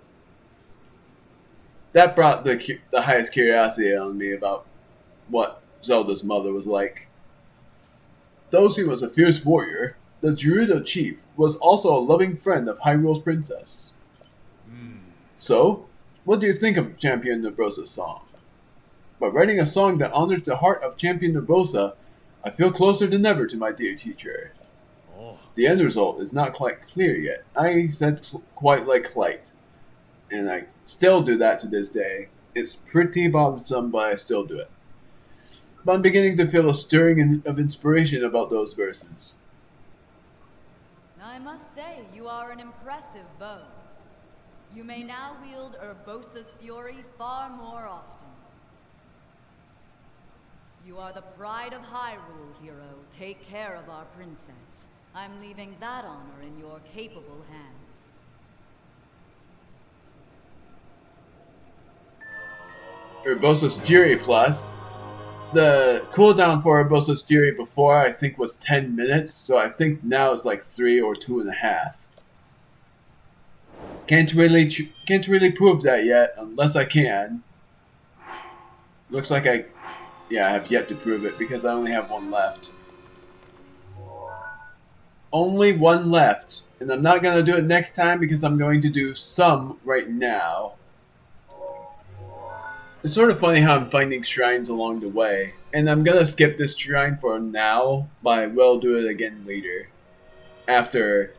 S1: that brought the highest curiosity on me about what Zelda's mother was like. Though she was a fierce warrior, the Gerudo chief was also a loving friend of Hyrule's princess. So, what do you think of Champion Urbosa's song? By writing a song that honors the heart of Champion Urbosa, I feel closer than ever to my dear teacher. The end result is not quite clear yet. I said quite like Clyte, and I still do that to this day. It's pretty bothersome, but I still do it. But I'm beginning to feel a stirring of inspiration about those verses.
S4: I must say, you are an impressive bow. You may now wield Urbosa's fury far more often. You are the pride of Hyrule, hero. Take care of our princess. I'm leaving that honor in your capable hands.
S1: Urbosa's Fury Plus. The cooldown for Urbosa's Fury before I think was 10 minutes, so I think now it's like 3 or 2.5. Can't really prove that yet, unless I can. Looks like I have yet to prove it because I only have one left. Only one left, and I'm not going to do it next time because I'm going to do some right now. It's sort of funny how I'm finding shrines along the way, and I'm going to skip this shrine for now, but I will do it again later, after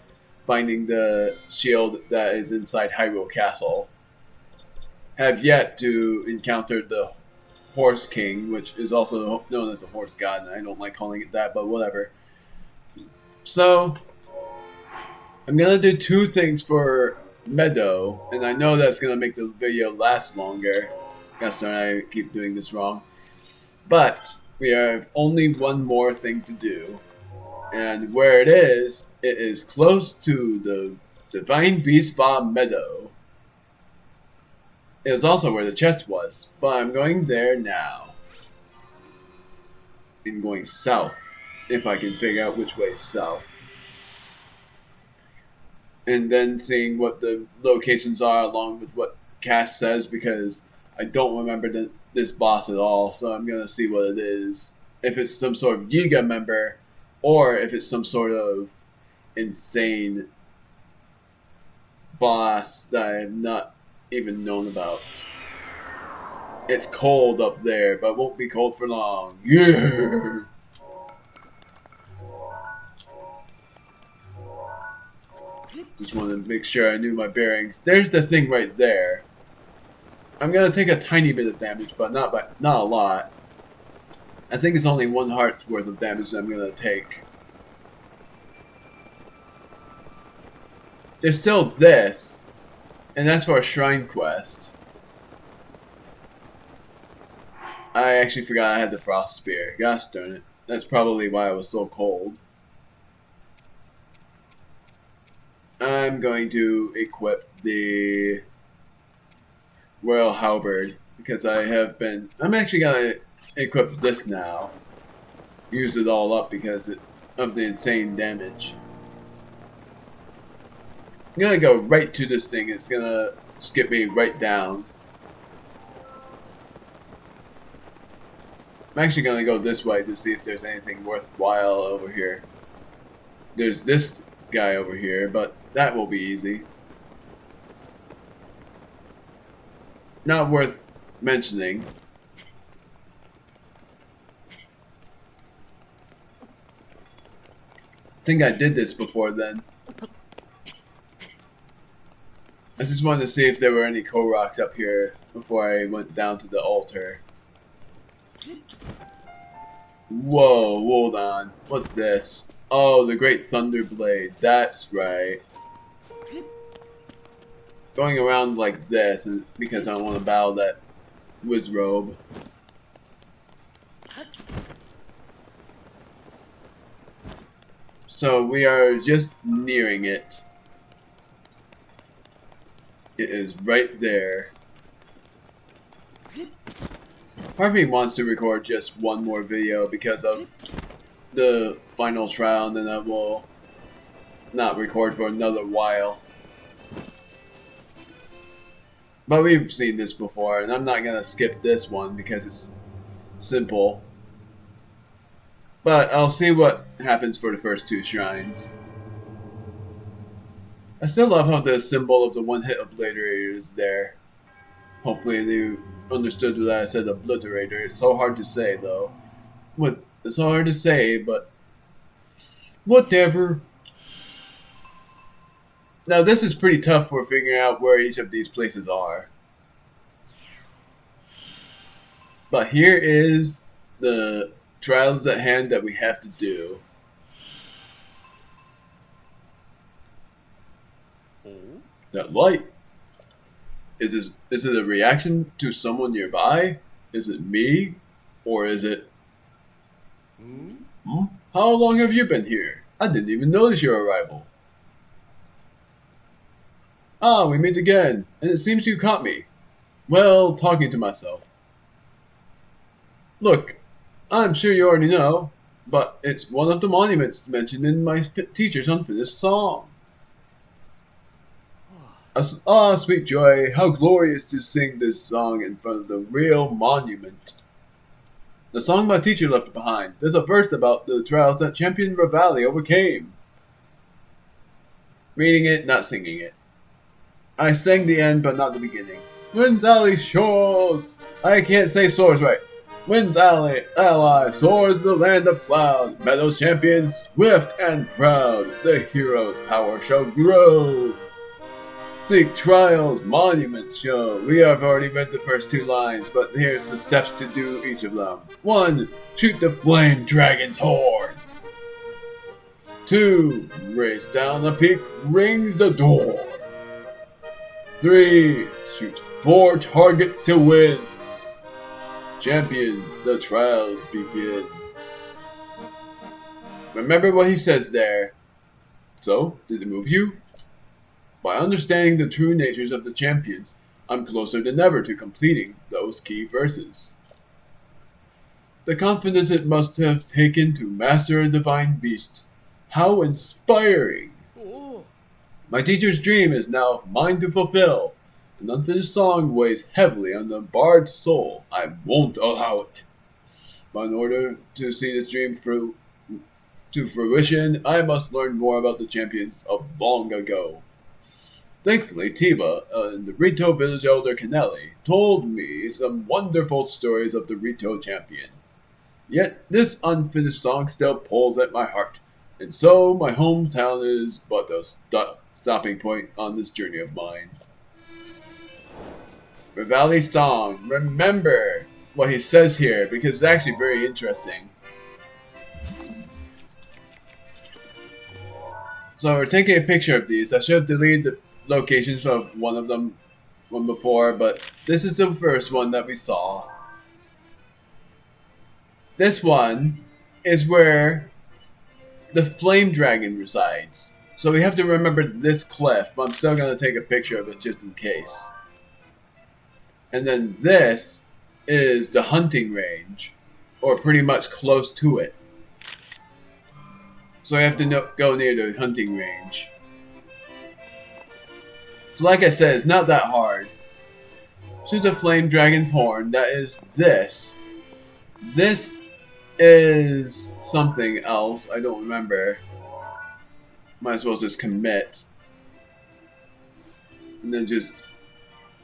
S1: finding the shield that is inside Hyrule Castle. Have yet to encounter the Horse King, which is also known as the Horse God, and I don't like calling it that, but whatever. So, I'm going to do 2 things for Meadow, and I know that's going to make the video last longer. Gosh darn, I keep doing this wrong. But, we have only one more thing to do. And where it is close to the Divine Beast Farm Meadow. It was also where the chest was, but I'm going there now. I'm going south, if I can figure out which way is south. And then seeing what the locations are along with what Cass says, because I don't remember this boss at all, so I'm going to see what it is. If it's some sort of Yiga member, or if it's some sort of insane boss that I have not even known about. It's cold up there, but it won't be cold for long. Yeah! Just wanted to make sure I knew my bearings. There's the thing right there. I'm gonna take a tiny bit of damage, but not a lot. I think it's only 1 heart's worth of damage that I'm gonna take. There's still this, and that's for a shrine quest. I actually forgot I had the frost spear. Gosh darn it. That's probably why I was so cold. I'm going to equip the Royal Halberd because I'm actually gonna equip this now. Use it all up because of the insane damage. I'm gonna go right to this thing. It's gonna skip me right down. I'm actually gonna go this way to see if there's anything worthwhile over here. There's this guy over here, but that will be easy. Not worth mentioning. I think I did this before then. I just wanted to see if there were any Koroks up here before I went down to the altar. Whoa, hold on. What's this? Oh, the Great Thunder Blade. That's right. Going around like this because I want to battle that Wizrobe. So we are just nearing it. It is right there. Part of me wants to record just one more video because of the final trial, and then I will not record for another while. But we've seen this before, and I'm not gonna skip this one because it's simple. But I'll see what happens for the first 2 shrines. I still love how the symbol of the one-hit obliterator is there. Hopefully you understood what I said, obliterator. It's so hard to say, though. It's so hard to say, but whatever. Now this is pretty tough for figuring out where each of these places are. But here is the trials at hand that we have to do. That light. Is it a reaction to someone nearby? Is it me? Or is it... How long have you been here? I didn't even notice your arrival. Ah, we meet again, and it seems you caught me. Well, talking to myself. Look, I'm sure you already know, but it's one of the monuments mentioned in my teacher's unfinished song. Ah, sweet joy, how glorious to sing this song in front of the real monument. The song my teacher left behind. There's a verse about the trials that champion Revali overcame. Reading it, not singing it. I sang the end, but not the beginning. Wind's Alley shores. I can't say soars right. Wind's ally soars the land of cloud. Meadows champion swift and proud. The hero's power shall grow. Seek trials, monuments show. We have already read the first 2 lines, but here's the steps to do each of them. 1. Shoot the flame dragon's horn. 2. Race down the peak, rings the door. 3. Shoot 4 targets to win. Champion, the trials begin. Remember what he says there. So, did it move you? By understanding the true natures of the champions, I'm closer than ever to completing those key verses. The confidence it must have taken to master a divine beast. How inspiring! My teacher's dream is now mine to fulfill. An unfinished song weighs heavily on the bard's soul. I won't allow it. But in order to see this dream through to fruition, I must learn more about the champions of long ago. Thankfully, Tiba and the Rito village elder Kennelly told me some wonderful stories of the Rito champion. Yet this unfinished song still pulls at my heart, and so my hometown is but a stopping point on this journey of mine. Revali's song. Remember what he says here, because it's actually very interesting. So we're taking a picture of these. I should have deleted the locations of one before, but this is the first one that we saw. This one is where the flame dragon resides. So we have to remember this cliff, but I'm still going to take a picture of it just in case. And then this is the hunting range, or pretty much close to it. So I have to go near the hunting range. So like I said, it's not that hard. Shoot a flame dragon's horn. That is this. This is something else. I don't remember. Might as well just commit. And then just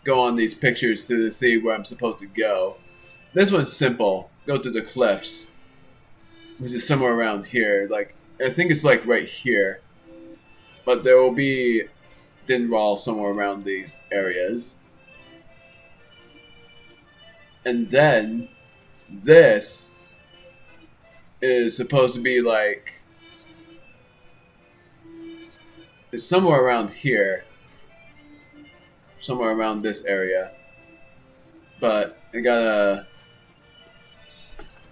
S1: go on these pictures to see where I'm supposed to go. This one's simple. Go to the cliffs. Which is somewhere around here. Like, I think it's like right here. But there will be Dinral somewhere around these areas. And then this is supposed to be like, it's somewhere around here. Somewhere around this area. But I gotta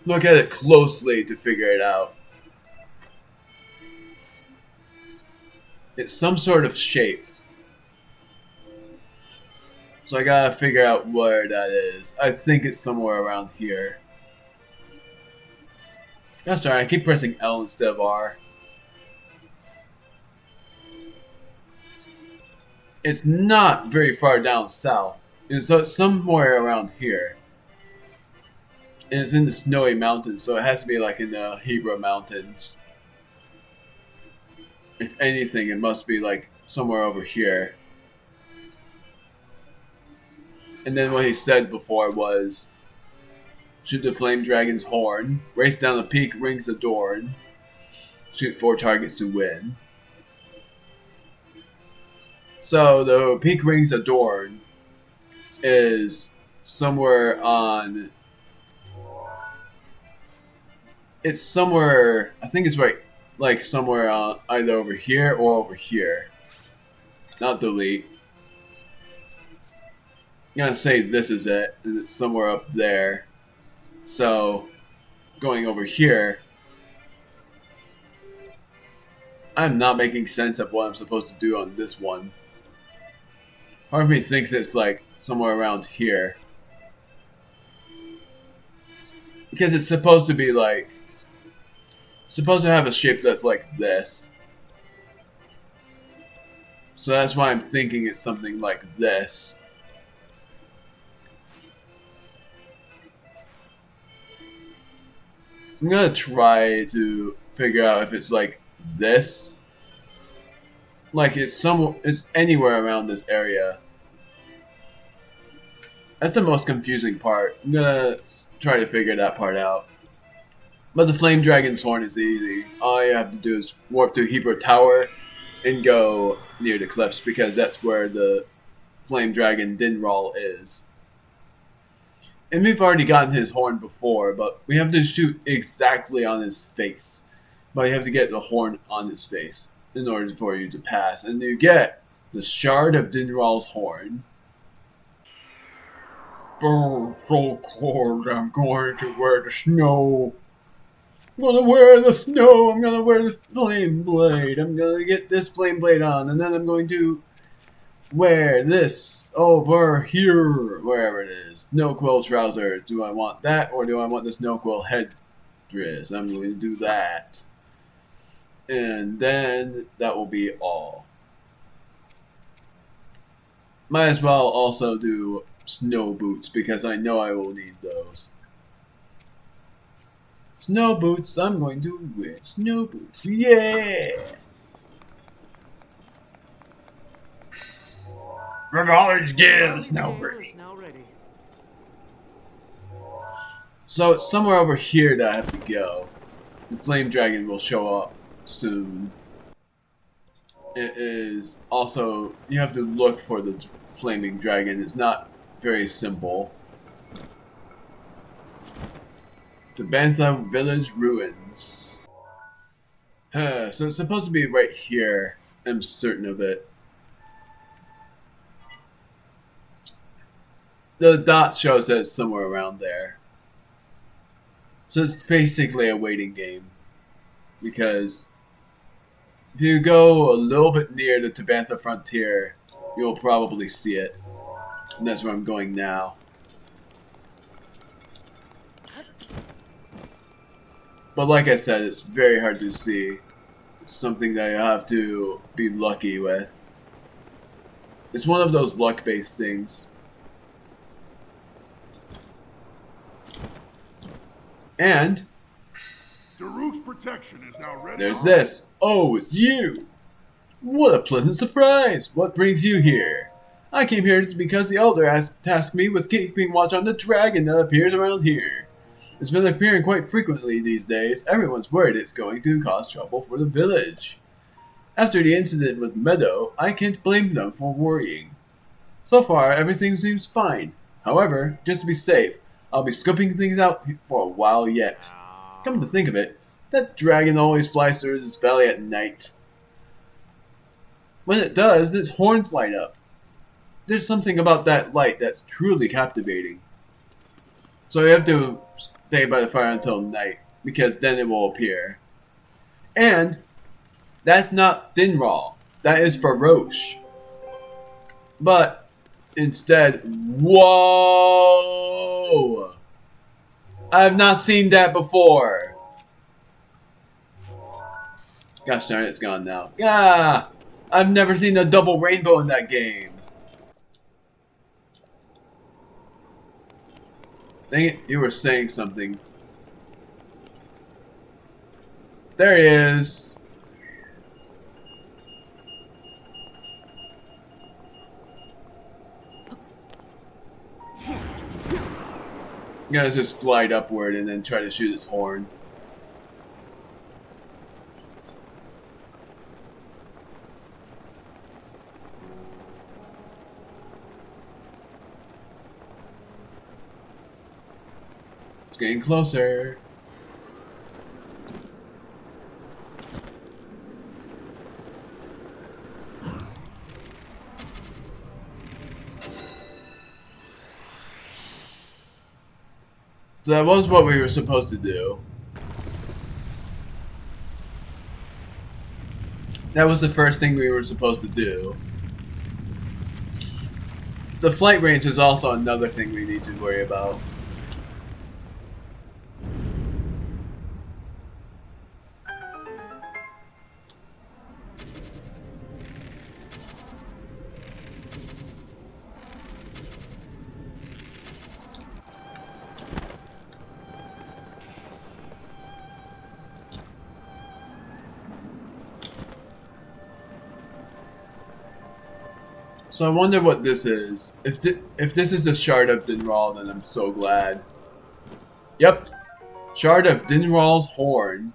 S1: look at it closely to figure it out. It's some sort of shape. So I gotta figure out where that is. I think it's somewhere around here. Gosh darn, I keep pressing L instead of R. It's not very far down south. And so it's somewhere around here. And it's in the snowy mountains, so it has to be like in the Hebra mountains. If anything, it must be like somewhere over here. And then what he said before was, shoot the flame dragon's horn, race down the peak, rings adorn, shoot 4 targets to win. So the peak rings adorn is somewhere on, it's somewhere, I think it's right, like somewhere either over here or over here. Not delete. I'm gonna say this is it, and it's somewhere up there. So, going over here, I'm not making sense of what I'm supposed to do on this one. Part of me thinks it's like somewhere around here. Because it's supposed to be like, supposed to have a shape that's like this. So that's why I'm thinking it's something like this. I'm gonna try to figure out if it's like this. Like it's anywhere around this area. That's the most confusing part. I'm gonna try to figure that part out. But the Flame Dragon's Horn is easy. All you have to do is warp to Hebra Tower and go near the cliffs, because that's where the Flame Dragon Dinral is. And we've already gotten his horn before, but we have to shoot exactly on his face. But you have to get the horn on his face in order for you to pass. And you get the Shard of Dinral's horn. Oh, so cold, I'm going to wear the snow. I'm gonna wear the snow, I'm gonna wear the flame blade. I'm gonna get this flame blade on, and then I'm going to Wear this over here, wherever it is. Snow quill trousers. Do I want that or do I want the snow quill headdress? I'm going to do that. And then that will be all. Might as well also do snow boots because I know I will need those. Snow boots, I'm going to wear snow boots. Yeah!
S2: Revali's gear is now ready.
S1: So it's somewhere over here that I have to go. The flame dragon will show up soon. It is also, you have to look for the flaming dragon. It's not very simple. The Bantha village ruins. So it's supposed to be right here. I'm certain of it. The dot shows that it's somewhere around there. So it's basically a waiting game. Because if you go a little bit near the Tabantha frontier, you'll probably see it. And that's where I'm going now. But like I said, it's very hard to see. It's something that you have to be lucky with. It's one of those luck-based things. And
S6: Daruk's protection is now ready.
S1: there's this. Oh, it's you! What a pleasant surprise! What brings you here? I came here because the Elder tasked me with keeping watch on the dragon that appears around here. It's been appearing quite frequently these days. Everyone's worried it's going to cause trouble for the village. After the incident with Meadow, I can't blame them for worrying. So far, everything seems fine. However, just to be safe, I'll be scoping things out for a while yet. Come to think of it, that dragon always flies through this valley at night. When it does, its horns light up. There's something about that light that's truly captivating. So you have to stay by the fire until night, because then it will appear. And that's not Dinral, that is Faroche. But instead, whoa! I have not seen that before. Gosh darn it, it's gone now. Yeah! I've never seen a double rainbow in that game. Dang it, you were saying something. There he is. You guys just glide upward and then try to shoot its horn. It's getting closer. So that was what we were supposed to do. That was the first thing we were supposed to do. The flight range is also another thing we need to worry about. So I wonder what this is. If this is a shard of Dinral, then I'm so glad. Yep. Shard of Dinral's horn.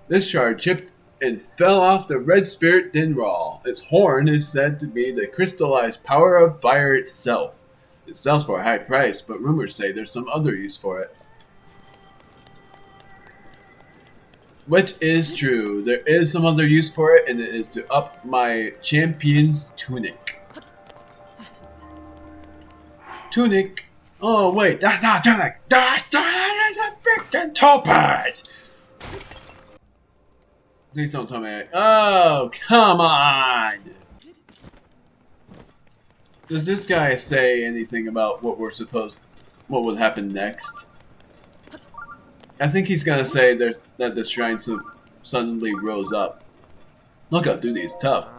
S1: This shard chipped and fell off the red spirit Dinral. Its horn is said to be the crystallized power of fire itself. It sells for a high price, but rumors say there's some other use for it. Which is true. There is some other use for it, and it is to up my champion's tunic. Tunic. Oh wait, that's not tunic. That's a freaking topaz. Please don't tell me. Oh come on! Does this guy say anything about what would happen next? I think he's gonna say that the shrine suddenly rose up. Look how duty is tough.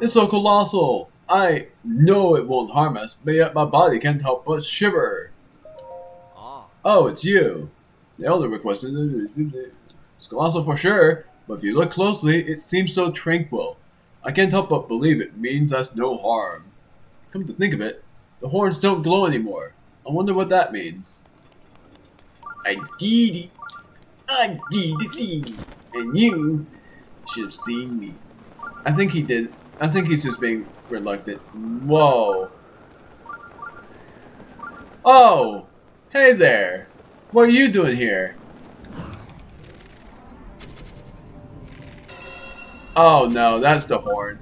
S1: It's so colossal. I know it won't harm us, but yet my body can't help but shiver. Oh, it's you. The elder requested it's colossal for sure, but if you look closely, it seems so tranquil. I can't help but believe it means us no harm. Come to think of it, the horns don't glow anymore. I wonder what that means. I did it. I did it. And you should have seen me. I think he did. I think he's just being reluctant. Whoa. Oh! Hey there! What are you doing here? Oh no, that's the horn.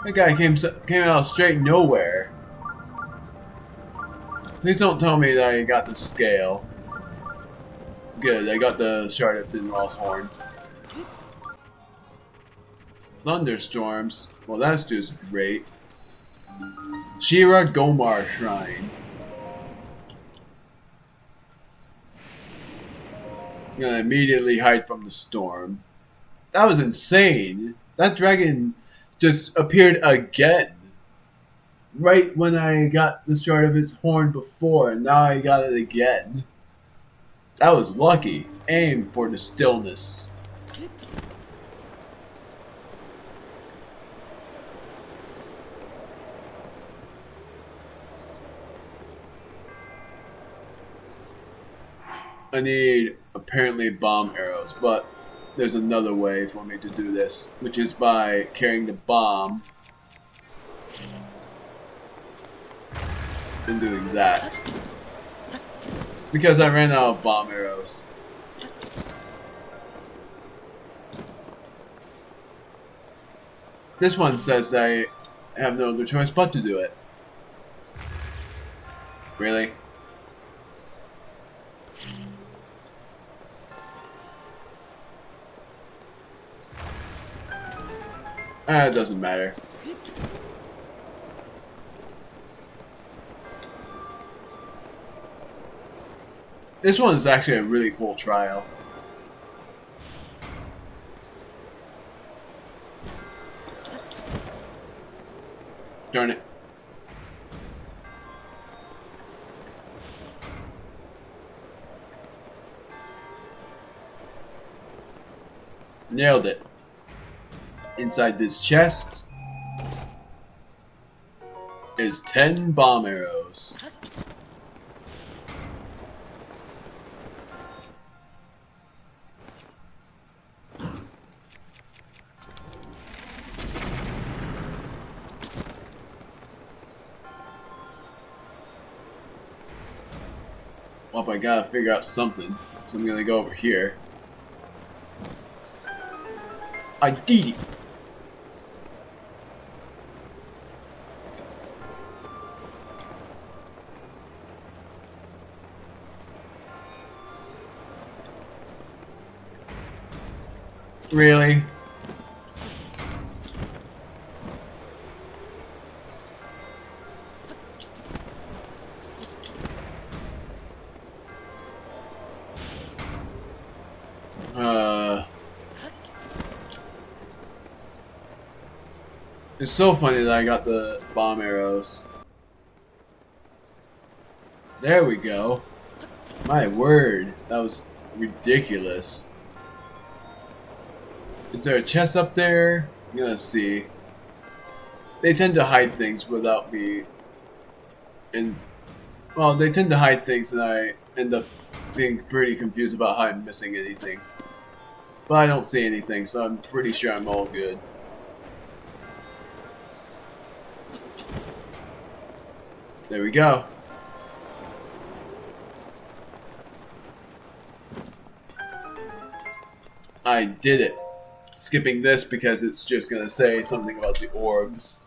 S1: That guy came out of straight nowhere. Please don't tell me that I got the scale. Good, I got the Shard of Dinral's horn. Thunderstorms. Well, that's just great. Shira Gomar Shrine. I'm gonna immediately hide from the storm. That was insane. That dragon just appeared again. Right when I got the shard of its horn before, and now I got it again. That was lucky. Aim for the stillness. I need, apparently, bomb arrows, but there's another way for me to do this, which is by carrying the bomb and doing that. Because I ran out of bomb arrows. This one says that I have no other choice but to do it. Really? It doesn't matter. This one is actually a really cool trial. Darn it. Nailed it. Inside this chest is 10 bomb arrows. Well, I gotta figure out something, so I'm gonna go over here. I did it! Really? It's so funny that I got the bomb arrows. There we go. My word, that was ridiculous. Is there a chest up there? I'm gonna see. They tend to hide things without me. And, well, they tend to hide things and I end up being pretty confused about how I'm missing anything. But I don't see anything, so I'm pretty sure I'm all good. There we go. I did it. Skipping this because it's just gonna say something about the orbs.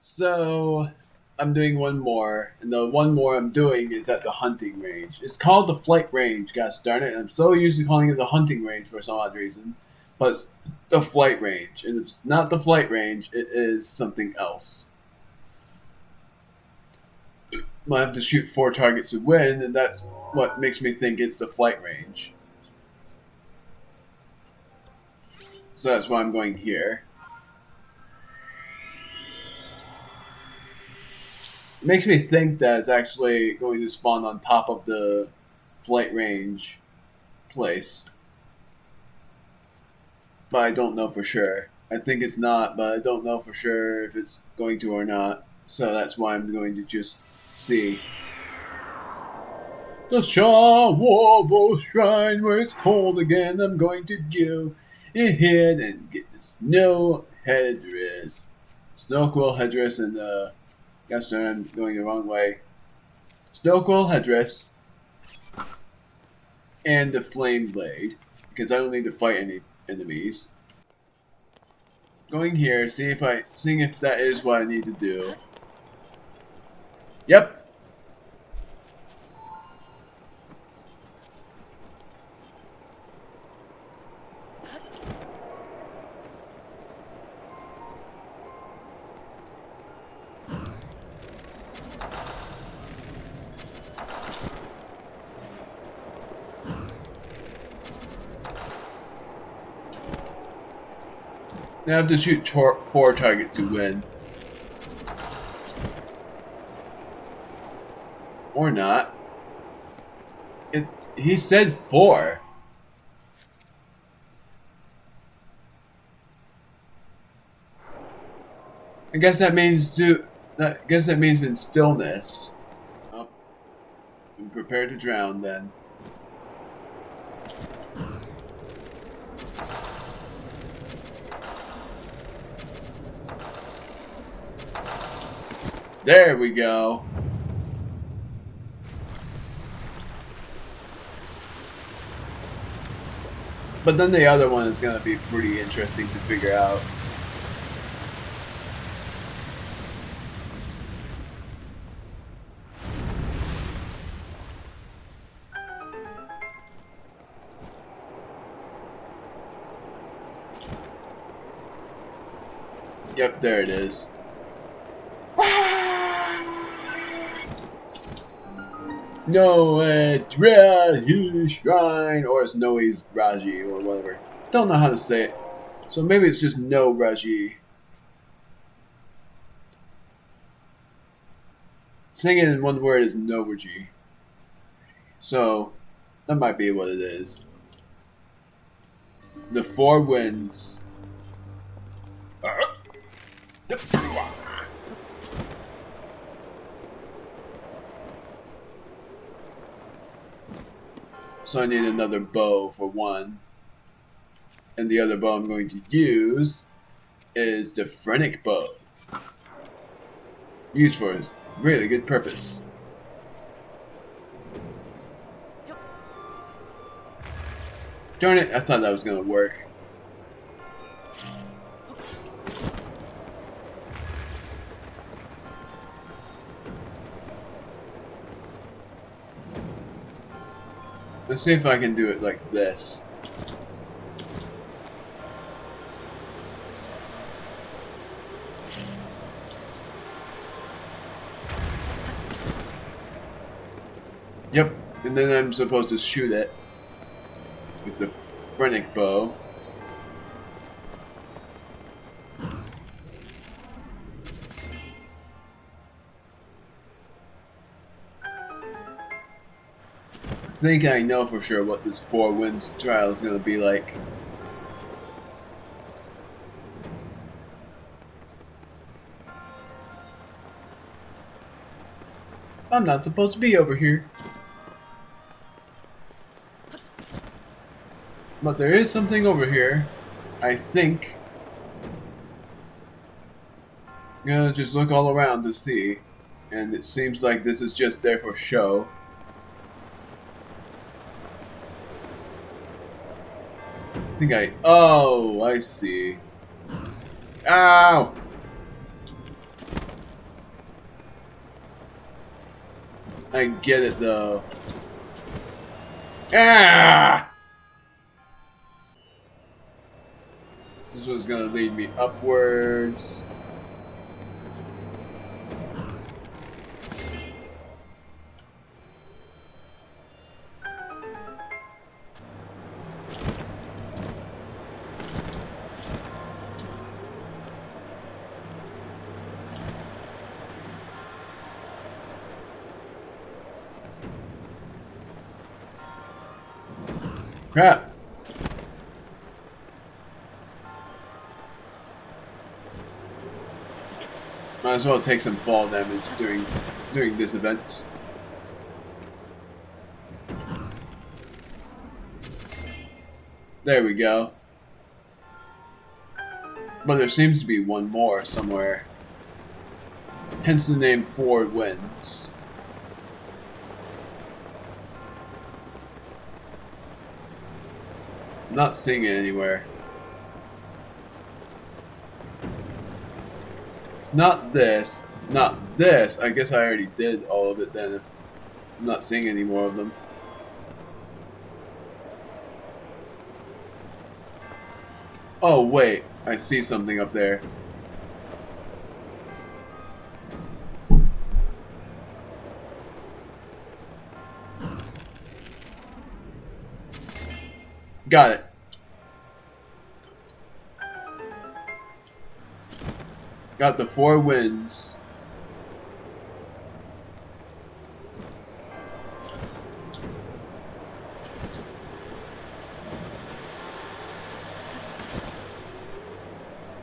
S1: So, I'm doing one more, and the one more I'm doing is at the hunting range. It's called the flight range, gosh darn it. I'm so used to calling it the hunting range for some odd reason. But it's the flight range. And if it's not the flight range, it is something else. I have to shoot 4 targets to win, and that's what makes me think it's the flight range. So that's why I'm going here. It makes me think that it's actually going to spawn on top of the flight range place. But I don't know for sure. I think it's not, but I don't know for sure if it's going to or not. So that's why I'm going to just see. The Shawobo Shrine where it's cold again. I'm going to go ahead and get the snow headdress. Snow quill headdress and gosh darn, I'm going the wrong way. Snow quill headdress and the flame blade. Because I don't need to fight any enemies. Going here, seeing if that is what I need to do. Yep. Now I have to shoot 4 targets to win. Or not. He said 4. I guess that means in stillness. Oh, I'm prepared to drown then. There we go. But then the other one is going to be pretty interesting to figure out. Yep, there it is. Noe Raji Shrine, or it's Noe's Raji, or whatever. Don't know how to say it. So maybe it's just No Raji. Saying it in one word is No Raji. So, that might be what it is. The 4 winds. So I need another bow for 1. And the other bow I'm going to use is the Phrenic bow. Used for a really good purpose. Darn it, I thought that was going to work. Let's see if I can do it like this. Yep, and then I'm supposed to shoot it with the Phrenic bow. I think I know for sure what this 4 winds trial is going to be like. I'm not supposed to be over here. But there is something over here, I think. I'm gonna just look all around to see. And it seems like this is just there for show. Oh, I see. Ow! I get it though. Ah! This was gonna lead me upwards. Crap. Might as well take some fall damage during this event. There we go. But there seems to be one more somewhere. Hence the name Four Winds. I'm not seeing it anywhere. It's not this. Not this. I guess I already did all of it then if I'm not seeing any more of them. Oh wait, I see something up there. Got it. Got the Four Winds.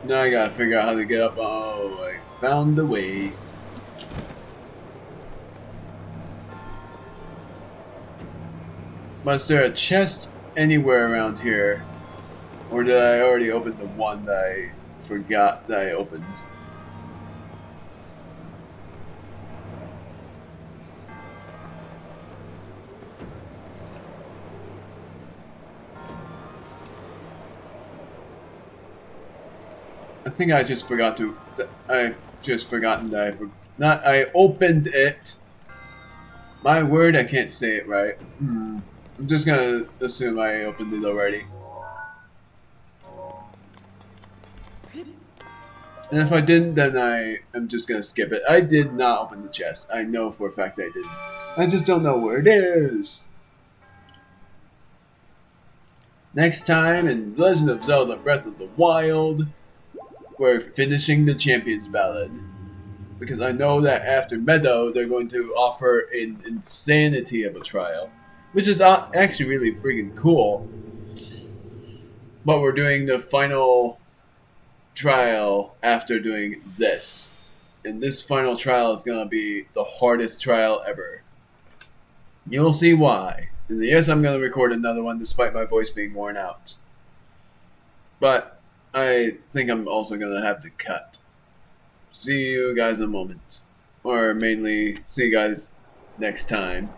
S1: Now I gotta figure out how to get up. Oh, I found the way. Was there a chest anywhere around here? Or did I already open the one that I forgot that I opened? I think I just forgot to. I just forgotten that I opened it. My word, I can't say it right. I'm just gonna assume I opened it already. And if I didn't, then I'm just gonna skip it. I did not open the chest. I know for a fact I didn't. I just don't know where it is. Next time in Legend of Zelda Breath of the Wild, we're finishing the Champion's Ballad. Because I know that after Meadow, they're going to offer an insanity of a trial. Which is actually really freaking cool. But we're doing the final trial after doing this. And this final trial is going to be the hardest trial ever. You'll see why. And yes, I'm going to record another one despite my voice being worn out. But I think I'm also going to have to cut. See you guys in a moment. Or mainly, see you guys next time.